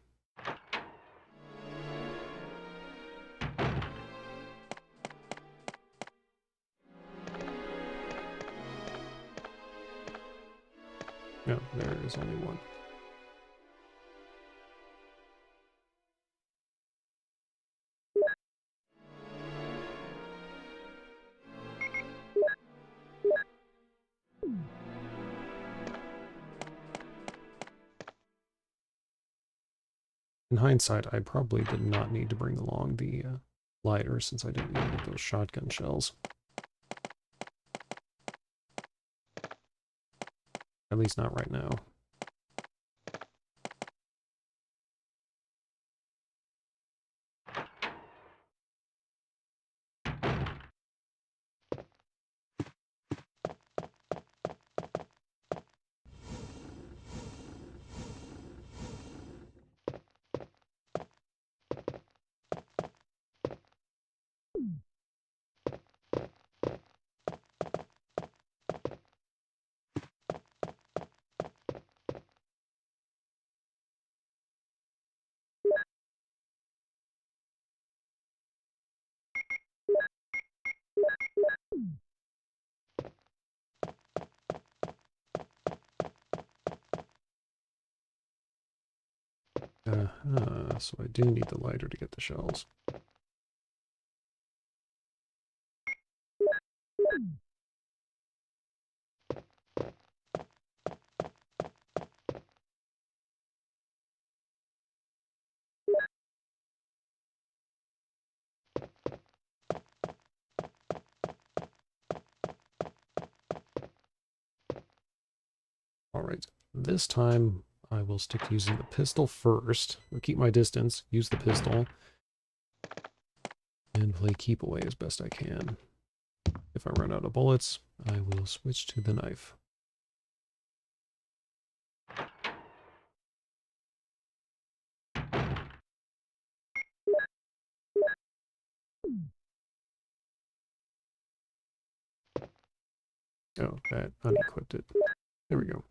No, there is only one. In hindsight, I probably did not need to bring along the lighter since I didn't need those shotgun shells. At least not right now. So I do need the lighter to get the shells. Alright, this time I will stick to using the pistol first. I'll keep my distance, use the pistol, and play keep away as best I can. If I run out of bullets, I will switch to the knife. Oh, that unequipped it. There we go.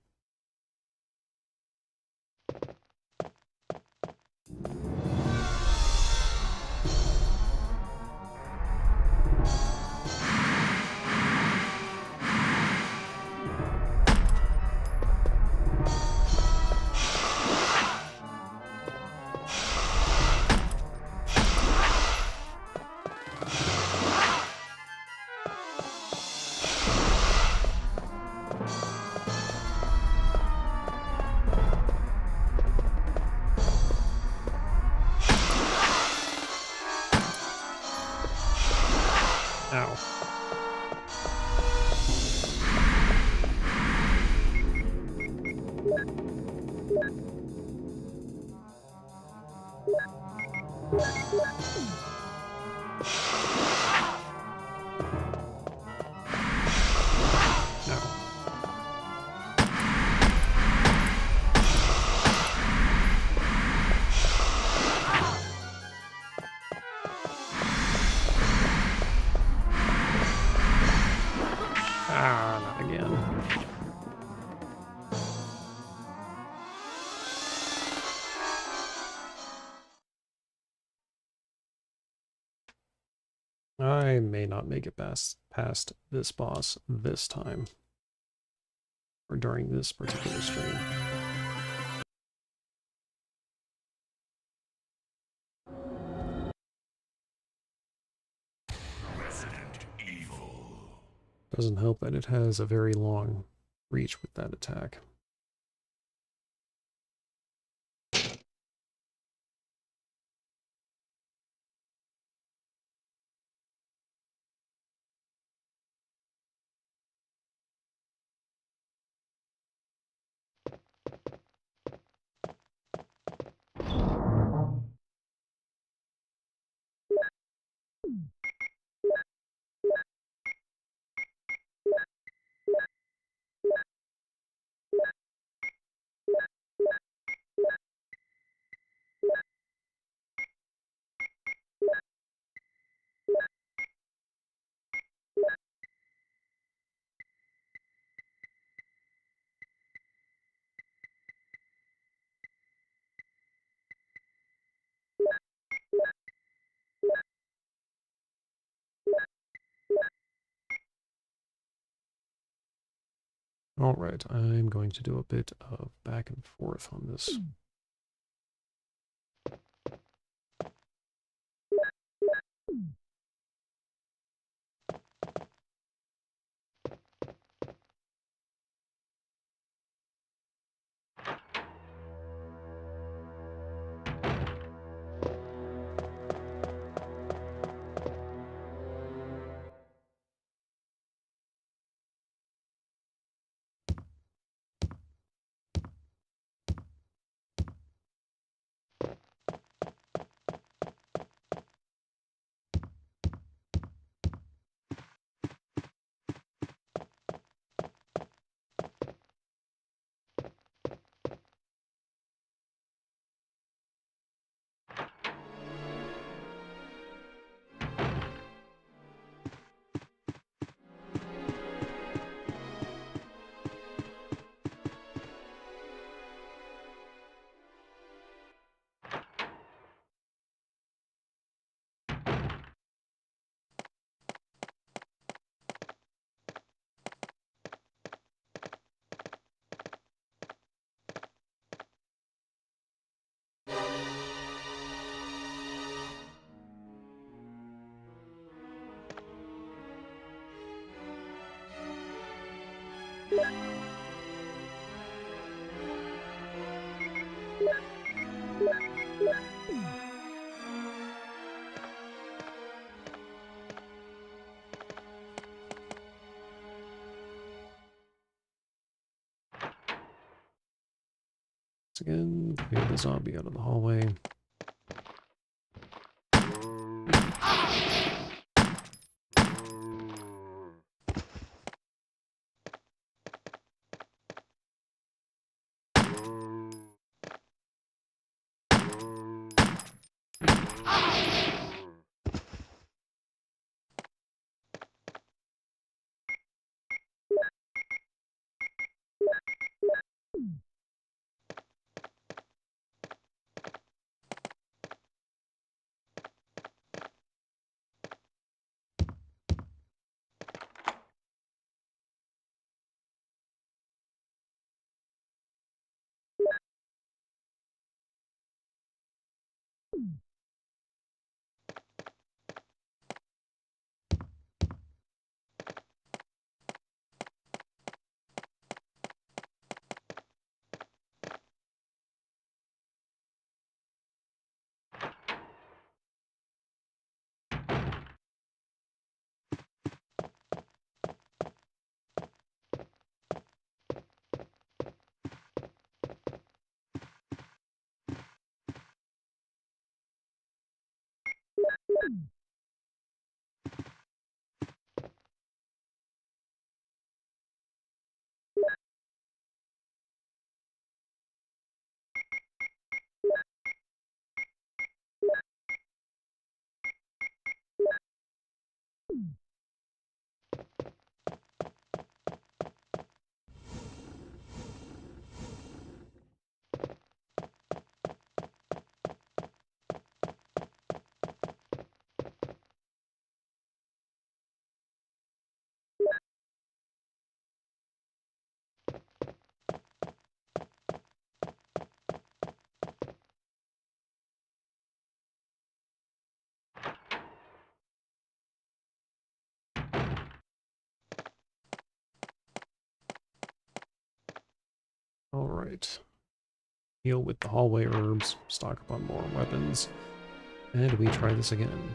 Ow. No. Ah, not again. I may not make it past this boss this time, or during this particular stream. Resident evil. Doesn't help that it has a very long reach with that attack. Alright, I'm going to do a bit of back and forth on this. Once again, clear the zombie out of the hallway. Alright. Heal with the hallway herbs, stock up on more weapons, and we try this again.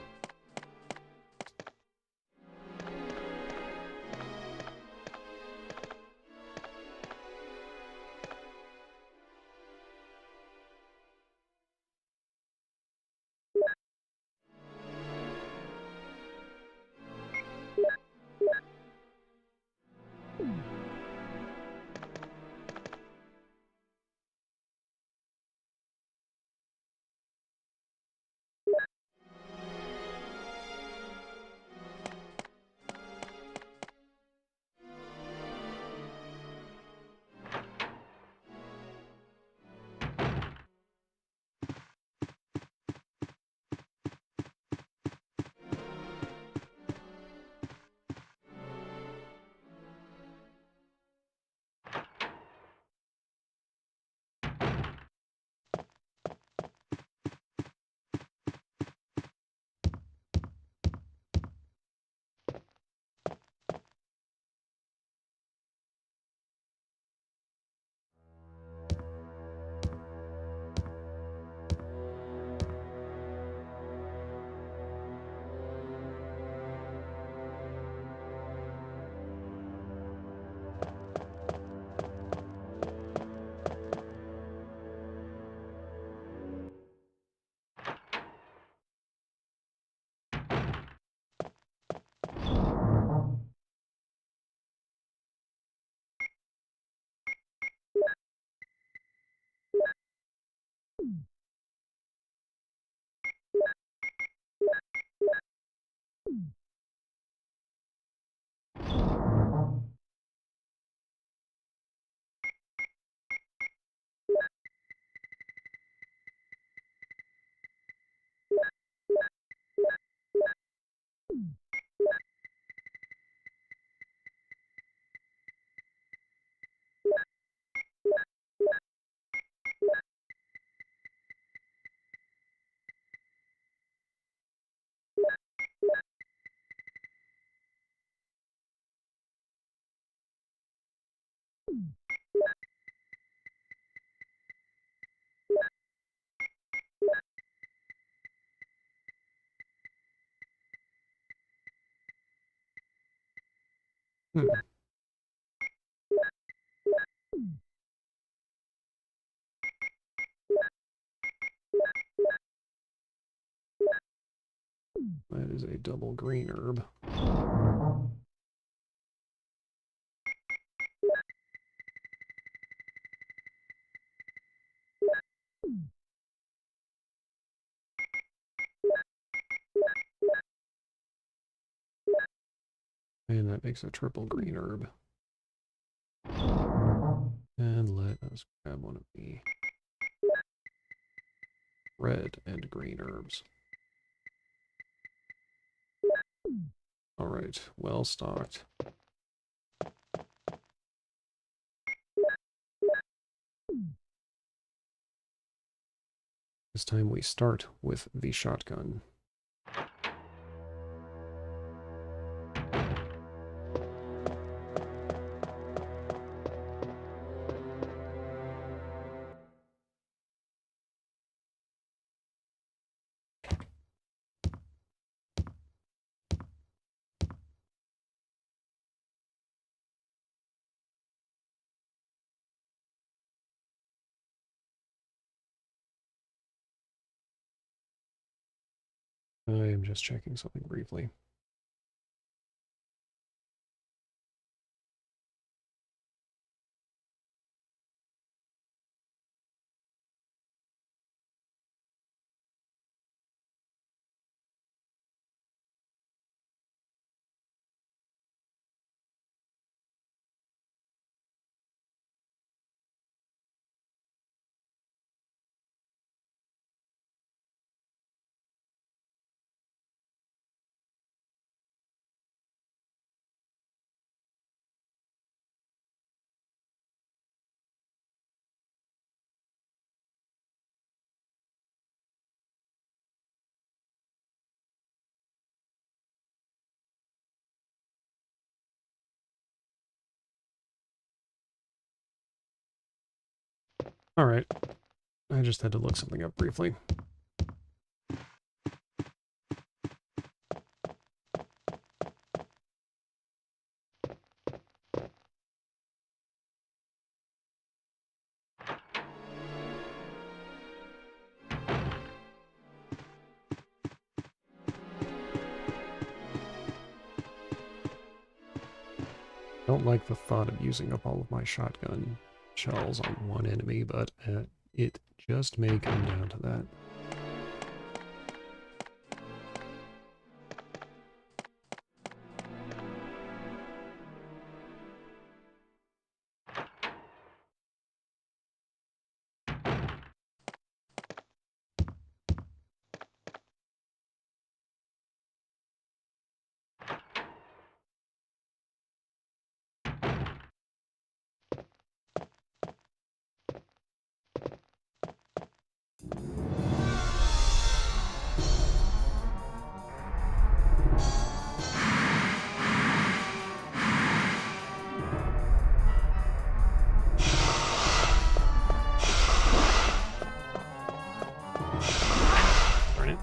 Hmm. That is a double green herb. And that makes a triple green herb. And let us grab one of the red and green herbs. Alright, well stocked. This time we start with the shotgun. I am just checking something briefly. Alright, I just had to look something up briefly. Don't like the thought of using up all of my shotgun shells on one enemy, but it just may come down to that. Darn it.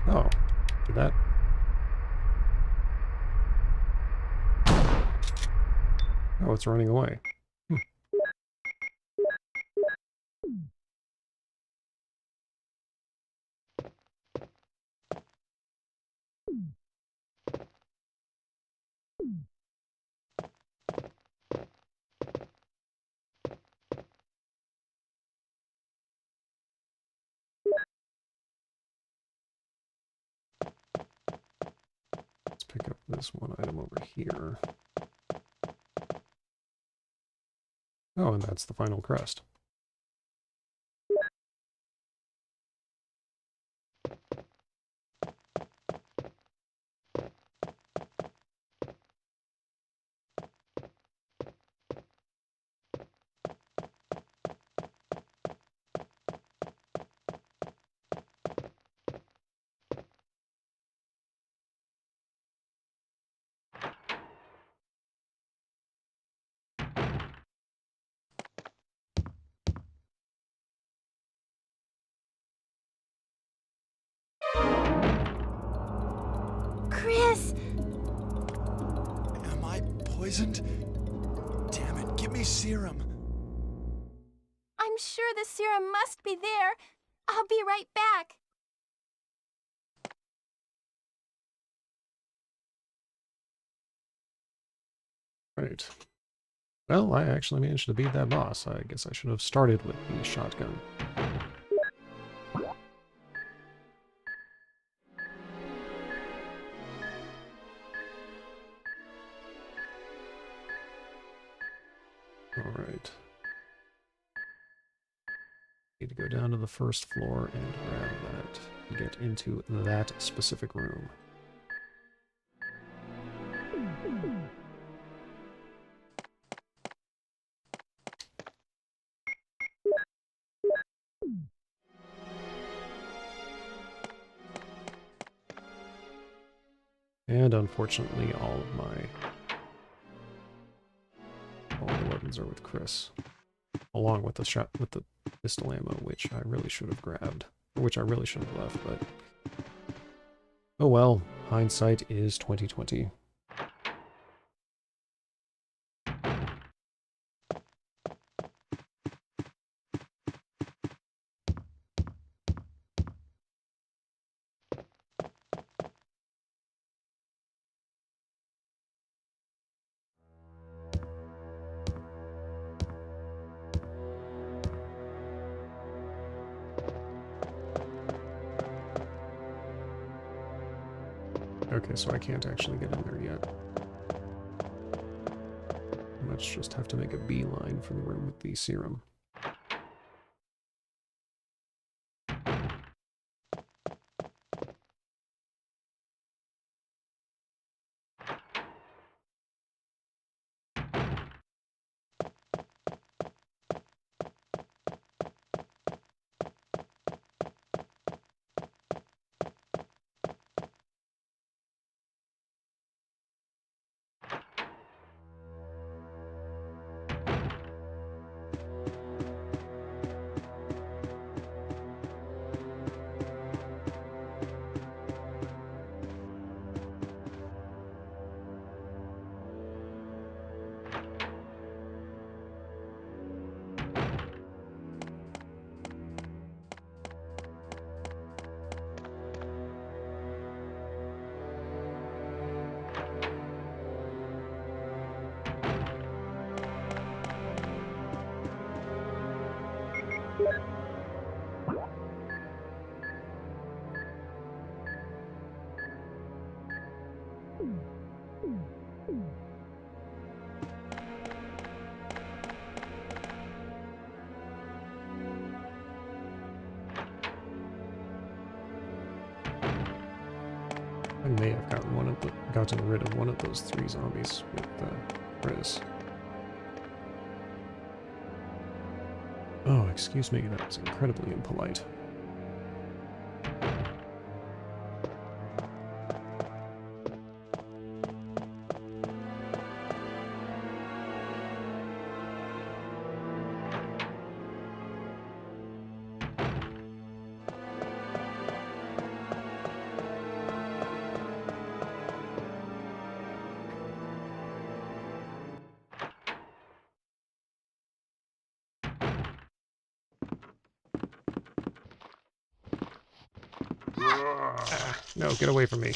Oh, did that? Oh, it's running away. Let's pick up this one item over here. Oh, and that's the final crest. Chris! Am I poisoned? Damn it, give me serum. I'm sure the serum must be there. I'll be right back. Right. Well, I actually managed to beat that boss. I guess I should have started with the shotgun. Alright. Need to go down to the first floor and grab that and get into that specific room. And unfortunately, all the weapons are with Chris, along with the pistol ammo, which I really should have grabbed, or which I really should have left. But oh well, hindsight is 2020. Okay, so I can't actually get in there yet. Let's just have to make a beeline for the room with the serum. I may have gotten rid of one of those 3 zombies with Chris. Oh, excuse me, that was incredibly impolite. Ah, no, get away from me.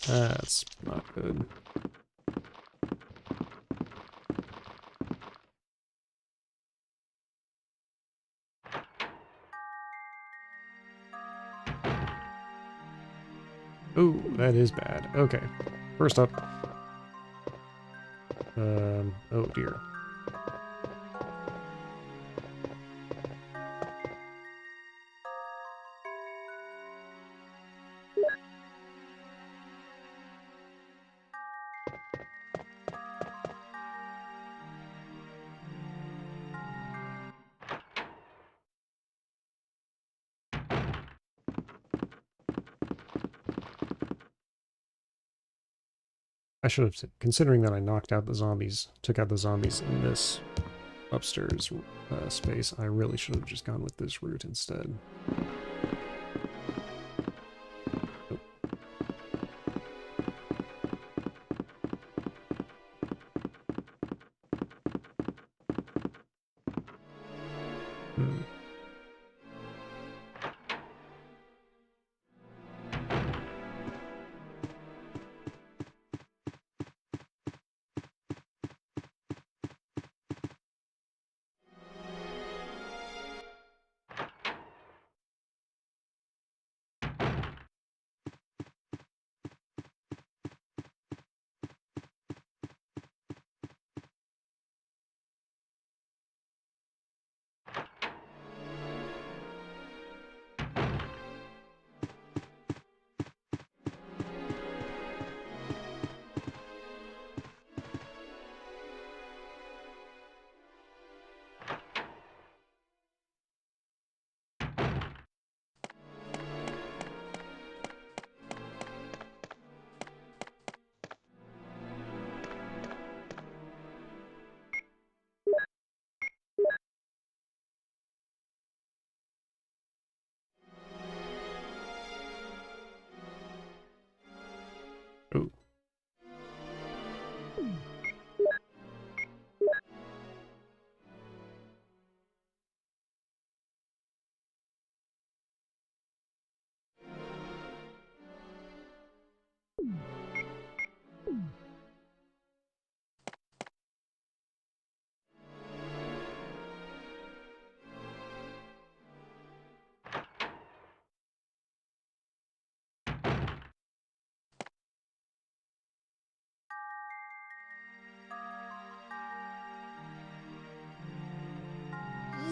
That's not good. Ooh, that is bad. Okay, first up. Oh dear. I should have, considering that I knocked out the zombies, took out the zombies in this upstairs space. I really should have just gone with this route instead. Nope. Hmm. Oh.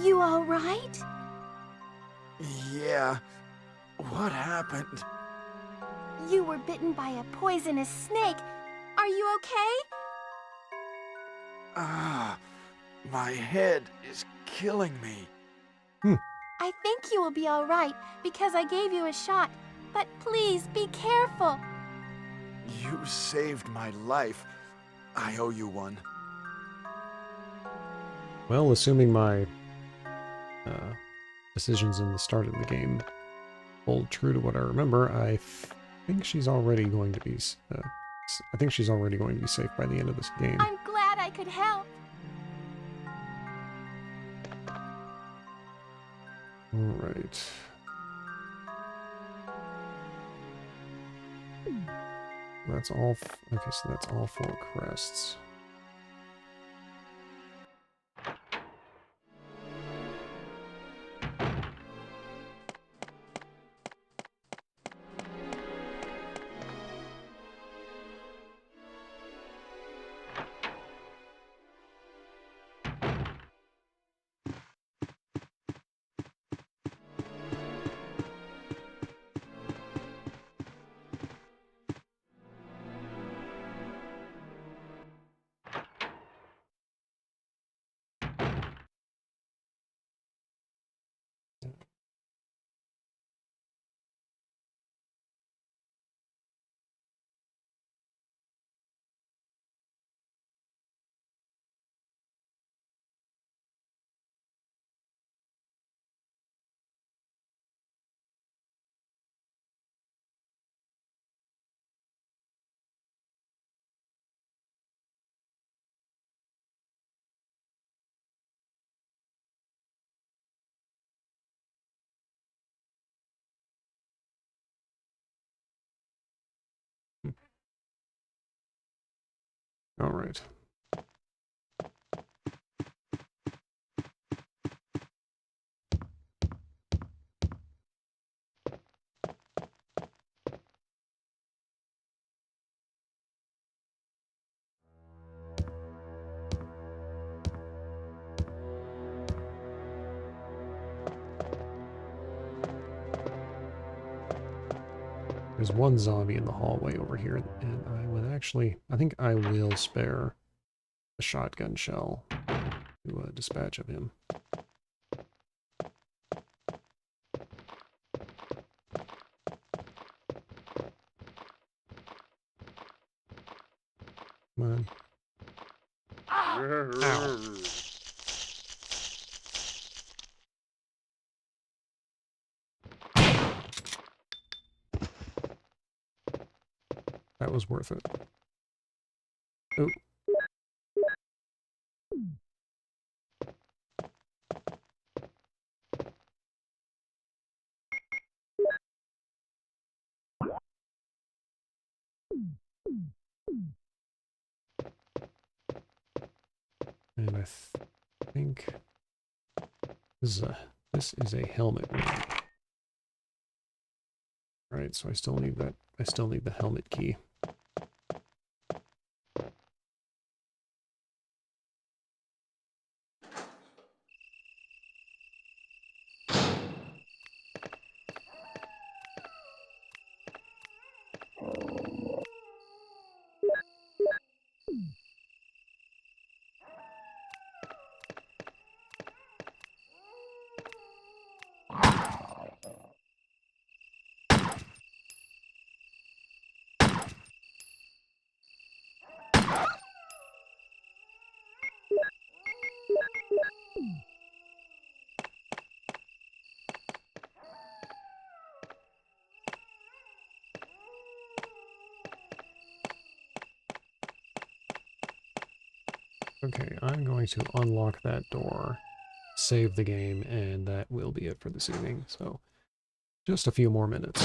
You all right? Yeah. What happened? You were bitten by a poisonous snake. Are you okay? Ah, my head is killing me. I think you will be all right because I gave you a shot. But please be careful. You saved my life. I owe you one. Well, assuming my decisions in the start of the game hold true to what I remember, I think she's already going to be. I think she's already going to be safe by the end of this game. I'm glad I could help. All right. That's all. Okay, so that's all 4 crests. All right. There's one zombie in the hallway over here, and I would actually, I think I will spare a shotgun shell to dispatch of him. Come on. Ow. that was worth it. Oh. And I think this is a helmet ring. Right, so I still need that. I still need the helmet key. Okay, I'm going to unlock that door, save the game, and that will be it for this evening. So, just a few more minutes.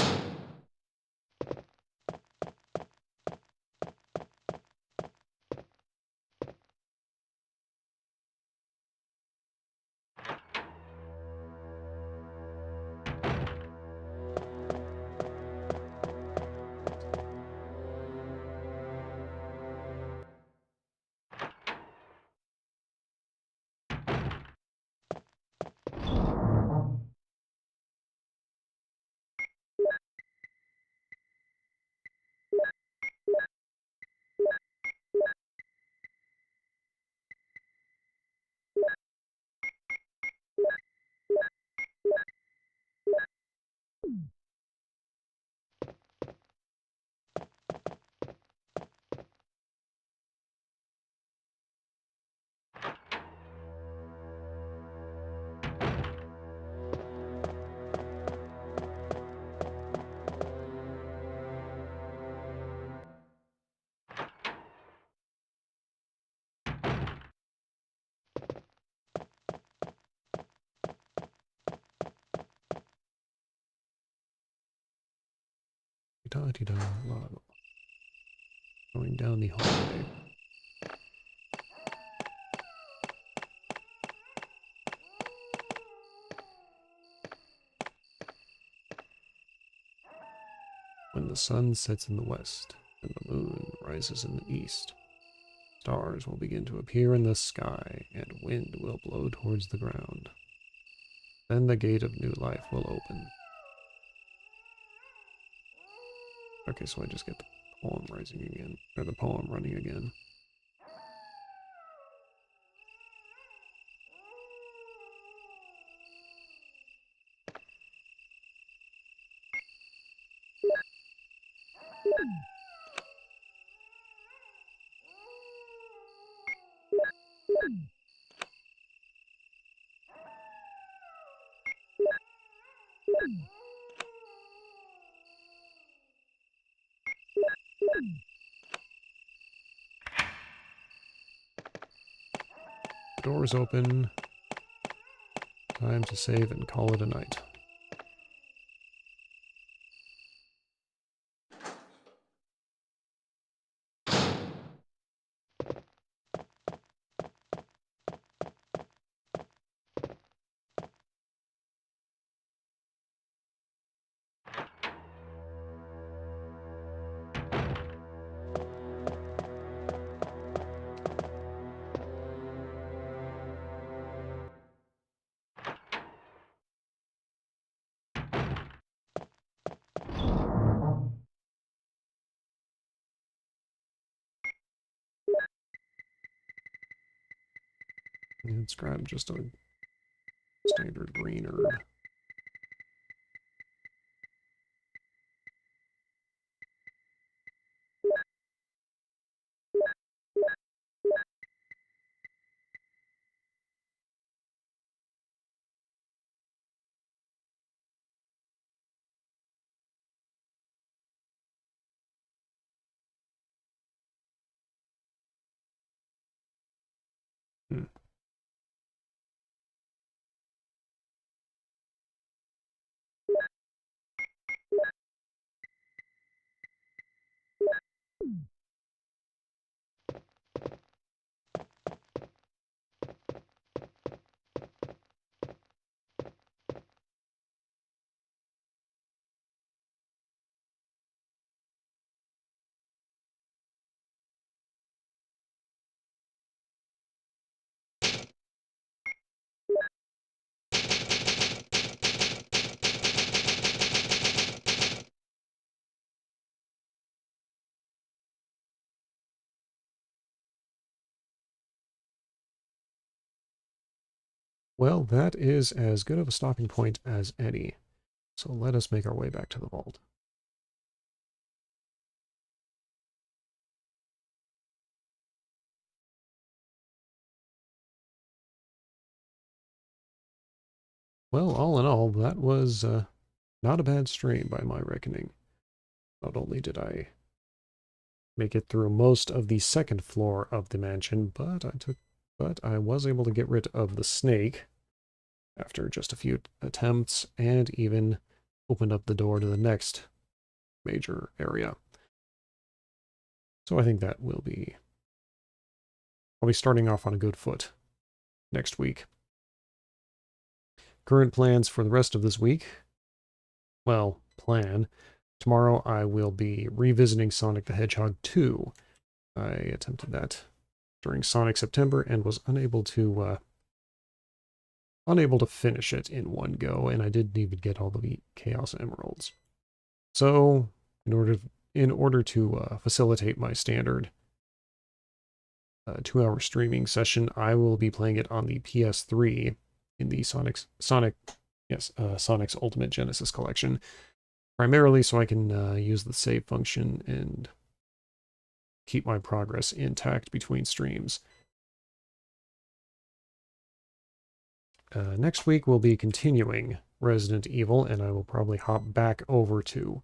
Da-dee-da, la, la. Going down the hallway. When the sun sets in the west and the moon rises in the east, stars will begin to appear in the sky and wind will blow towards the ground. Then the gate of new life will open. Okay, so I just get the poem rising again, or the poem running again. The door's open. Time to save and call it a night. Let's grab just a standard green herb. Well, that is as good of a stopping point as any. So let us make our way back to the vault. Well, all in all, that was not a bad stream by my reckoning. Not only did I make it through most of the second floor of the mansion, but I was able to get rid of the snake after just a few attempts, and even opened up the door to the next major area. So I think that I'll be starting off on a good foot next week. Current plans for the rest of this week. Well, tomorrow I will be revisiting Sonic the Hedgehog 2. I attempted that during Sonic September and was unable to finish it in one go, and I didn't even get all the Chaos Emeralds. So, in order to facilitate my standard 2-hour streaming session, I will be playing it on the PS3 in the Sonic's Ultimate Genesis Collection, primarily so I can use the save function and keep my progress intact between streams. Next week we'll be continuing Resident Evil, and I will probably hop back over to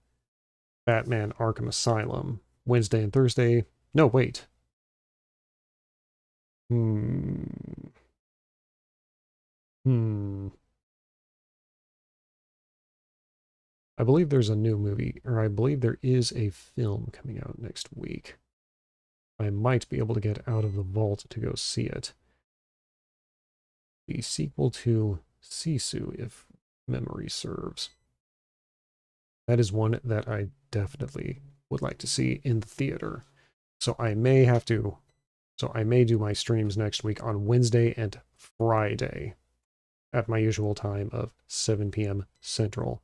Batman Arkham Asylum Wednesday and Thursday. No, wait. I believe there's a new movie, or I believe there is a film coming out next week. I might be able to get out of the vault to go see it. The sequel to Sisu, if memory serves. That is one that I definitely would like to see in the theater. So I may do my streams next week on Wednesday and Friday at my usual time of 7 p.m. Central.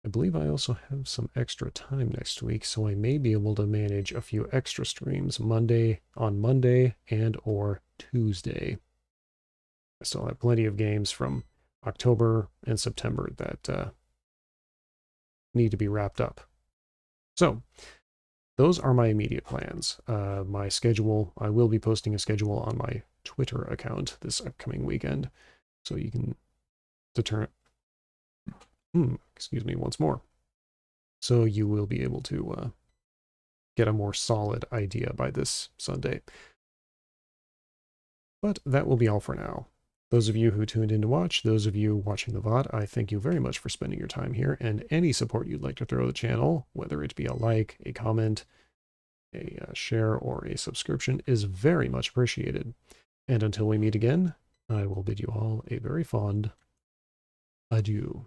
I believe I also have some extra time next week, so I may be able to manage a few extra streams on Monday and or Tuesday. I still have plenty of games from October and September that need to be wrapped up. So, those are my immediate plans. My schedule, I will be posting a schedule on my Twitter account this upcoming weekend, so you can excuse me once more. So you will be able to get a more solid idea by this Sunday. But that will be all for now. Those of you who tuned in to watch, those of you watching the VOD, I thank you very much for spending your time here, and any support you'd like to throw the channel, whether it be a like, a comment, a share, or a subscription, is very much appreciated. And until we meet again, I will bid you all a very fond adieu.